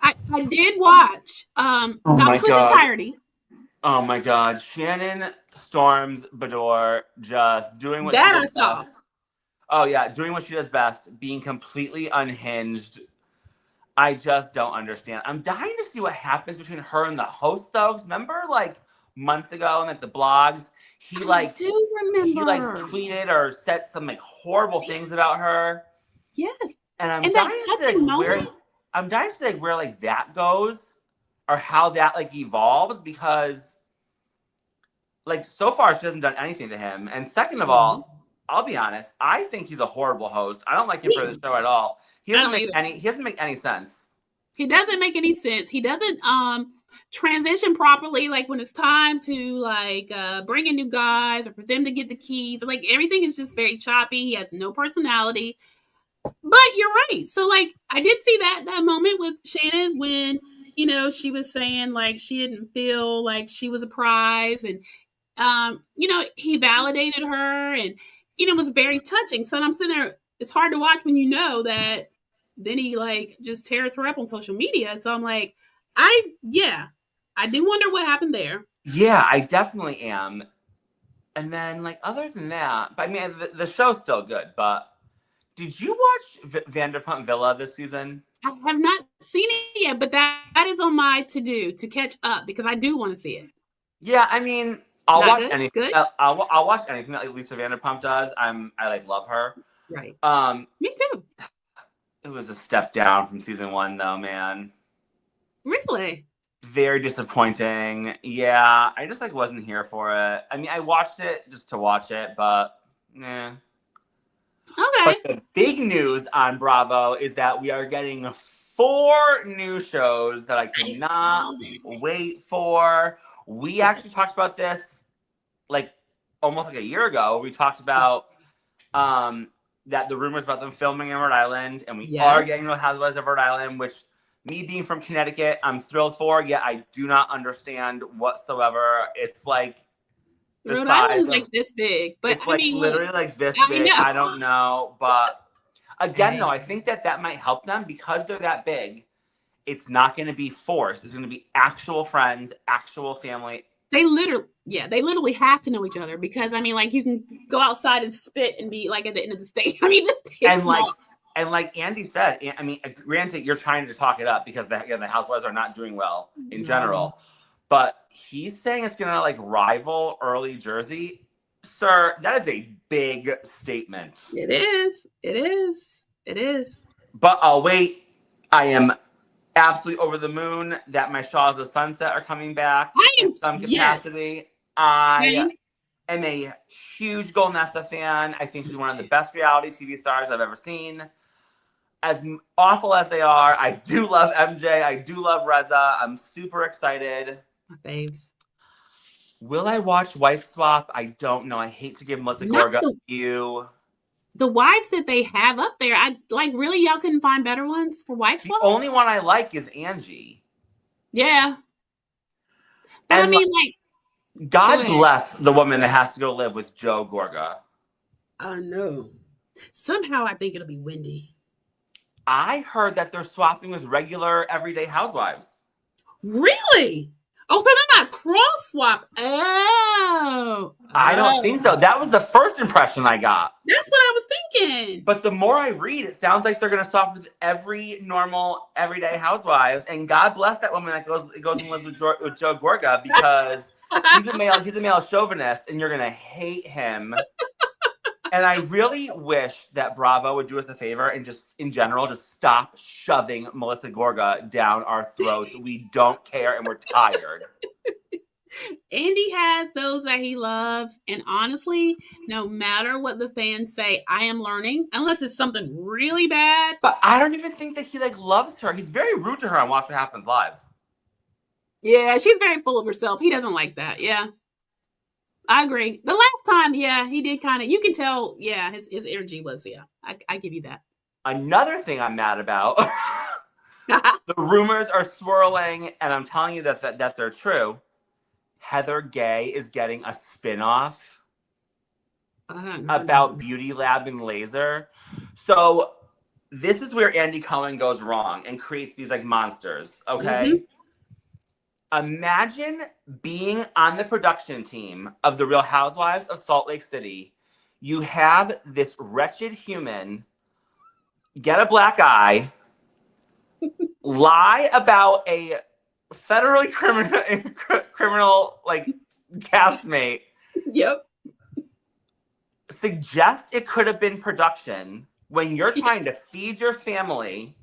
I did watch, not to its entirety. Oh my God. Shannon Storms Bador just doing what she does best. Oh yeah, doing what she does best, being completely unhinged. I just don't understand. I'm dying to see what happens between her and the host, though. Remember, like months ago, and like the blogs, he like tweeted or said some like horrible things about her. Yes, and I'm dying to see like where like that goes, or how that like evolves, because like so far she hasn't done anything to him. And second of all, I'll be honest, I think he's a horrible host. I don't like him for the show at all. He doesn't make any sense. He doesn't make any sense. He doesn't transition properly, like when it's time to like bring in new guys or for them to get the keys. Like everything is just very choppy. He has no personality. But you're right. So like I did see that moment with Shannon when, she was saying like she didn't feel like she was a prize, and he validated her, and it was very touching. So I'm sitting there, it's hard to watch when you know that then he like just tears her up on social media. So I'm like, I do wonder what happened there. Yeah, I definitely am. And then like other than that, but I mean the show's still good, but did you watch Vanderpump Villa this season? I have not seen it yet, but that is on my to-do to catch up because I do want to see it. Yeah, I mean, I'll watch anything. I'll watch anything that Lisa Vanderpump does. I like love her. Right. Me too. It was a step down from season 1, though, man. Really? Very disappointing. Yeah, I just like wasn't here for it. I mean, I watched it just to watch it, but Okay. But the big news on Bravo is that we are getting 4 new shows that I cannot wait for. We actually talked about this like almost like a year ago. We talked about that the rumors about them filming in Rhode Island, and we are getting Real Housewives of Rhode Island, which me being from Connecticut, I'm thrilled for. Yet I do not understand whatsoever. It's like Rhode Island's like this big, but it's literally like this big. I don't know, but again, though, I think that might help them because they're that big. It's not going to be forced. It's going to be actual friends, actual family. They literally have to know each other because I mean, like you can go outside and spit and be like at the end of the stage. I mean, and like Andy said, I mean, granted, you're trying to talk it up because the Housewives are not doing well in general, but he's saying it's gonna like rival early Jersey. Sir, that is a big statement. It is. It is. It is. But I'll wait. I am absolutely over the moon that my Shaws of Sunset are coming back I in am, some yes. capacity. I Same. am a huge Golnessa fan. I think she's one of the best reality TV stars I've ever seen. As awful as they are, I do love MJ. I do love Reza. I'm super excited. My faves. Will I watch Wife Swap? I don't know. I hate to give Melissa Not Gorga a view. the wives that they have up there. I like, really, y'all couldn't find better ones for wife The swap? only one I like is Angie. Yeah. But And I mean, like, God bless the woman that has to go live with Joe Gorga. I know. Somehow I think it'll be Wendy. I heard that they're swapping with regular everyday housewives. Really? Oh, so they're not cross swap. Oh. I don't think so. That was the first impression I got. That's what I was thinking. But the more I read, it sounds like they're going to swap with every normal everyday housewives. And God bless that woman that goes and lives with Joe Gorga, because he's a male chauvinist, and you're going to hate him. And I really wish that Bravo would do us a favor and just, in general, just stop shoving Melissa Gorga down our throats. We don't care, and we're tired. Andy has those that he loves, and honestly, no matter what the fans say, I am learning, unless it's something really bad. But I don't even think that he loves her. He's very rude to her on Watch What Happens Live. Yeah, she's very full of herself. He doesn't like that. Yeah. I agree. The last time, yeah, he did kind of, you can tell, yeah, his energy was, yeah, I give you that. Another thing I'm mad about, the rumors are swirling, and I'm telling you that they're true. Heather Gay is getting a spinoff about Beauty Lab and Laser. So this is where Andy Cohen goes wrong and creates these monsters, okay? Mm-hmm. Imagine being on the production team of The Real Housewives of Salt Lake City. You have this wretched human get a black eye, lie about a federally criminal castmate. Yep. Suggest it could have been production when you're trying to feed your family.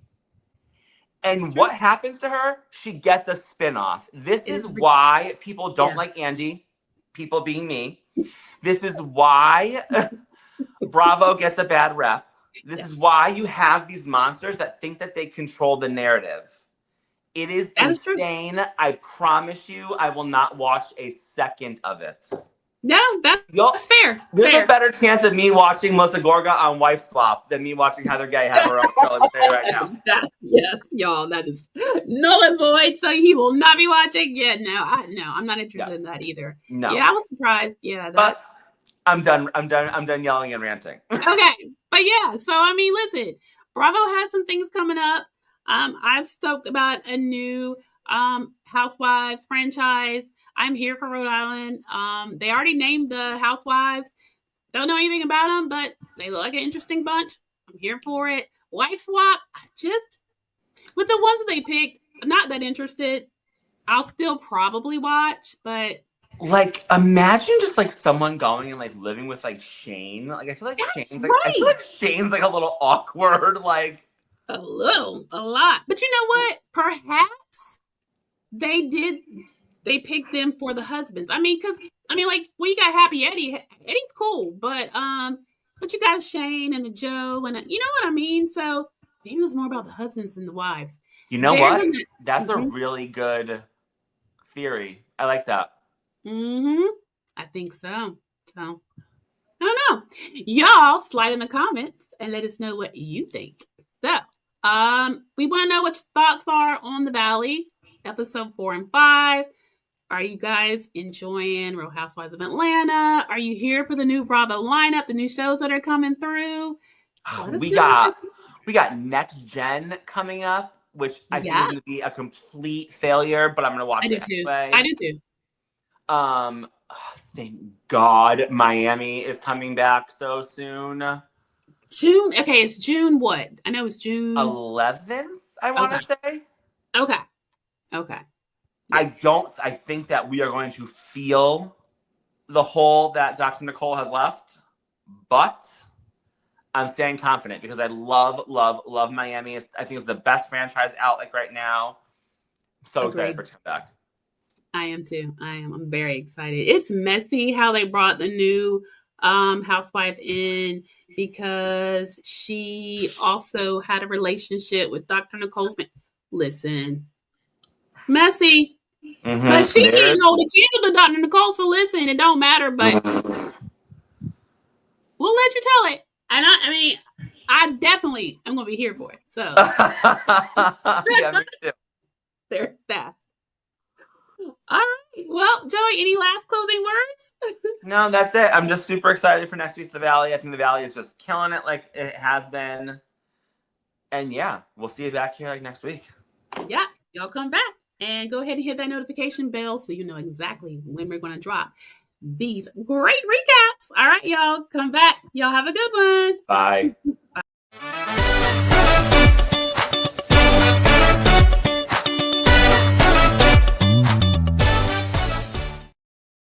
And what happens to her? She gets a spinoff. This is why people don't like Angie, people being me. This is why Bravo gets a bad rep. This is why you have these monsters that think that they control the narrative. It is insane. I promise you, I will not watch a second of it. No, that's fair. There's a better chance of me watching Melissa Gorga on Wife Swap than me watching Heather Gay have her own show right now. Yes, y'all, that is null and void. So he will not be watching. Yeah, I'm not interested in that either. No. Yeah, I was surprised. Yeah, but I'm done yelling and ranting. Okay, but yeah. So I mean, listen, Bravo has some things coming up. I've stoked about a new Housewives franchise. I'm here for Rhode Island. They already named the Housewives. Don't know anything about them, but they look like an interesting bunch. I'm here for it. Wife Swap, just with the ones that they picked, I'm not that interested. I'll still probably watch, but imagine just someone going and living with Shane. I feel like Shane's right. I feel like Shane's a little awkward. A lot. But you know what? Perhaps they picked them for the husbands. When you got Happy Eddie's cool, but you got Shane and a Joe and you know what I mean? So maybe it was more about the husbands than the wives. You know what? That's a really good theory. I like that. Mm-hmm. I think so. So I don't know. Y'all slide in the comments and let us know what you think. So we want to know what your thoughts are on the Valley, episode 4 and 5. Are you guys enjoying Real Housewives of Atlanta? Are you here for the new Bravo lineup, the new shows that are coming through? We got Next Gen coming up, which I think is going to be a complete failure, but I'm going to watch it anyway. I do too. Thank God Miami is coming back so soon. June. Okay, it's June what? I know it's June 11th, I want to say. Okay. Yes. I think that we are going to feel the hole that Dr. Nicole has left, but I'm staying confident because I love, love, love Miami. I think it's the best franchise out like right now. So excited for it to come back. I am too. I'm very excited. It's messy how they brought the new housewife in because she also had a relationship with Dr. Nicole Smith. Listen, messy. Mm-hmm. But she can't hold a candle to Dr. Nicole, so listen, it don't matter, but we'll let you tell it. And I mean, I definitely am going to be here for it. So, yeah, me too. There's that. All right. Well, Joey, any last closing words? No, that's it. I'm just super excited for next week's The Valley. I think The Valley is just killing it like it has been. And yeah, we'll see you back here like next week. Yeah, y'all come back and go ahead and hit that notification bell so you know exactly when we're going to drop these great recaps. All right, y'all, come back. Y'all have a good one. Bye.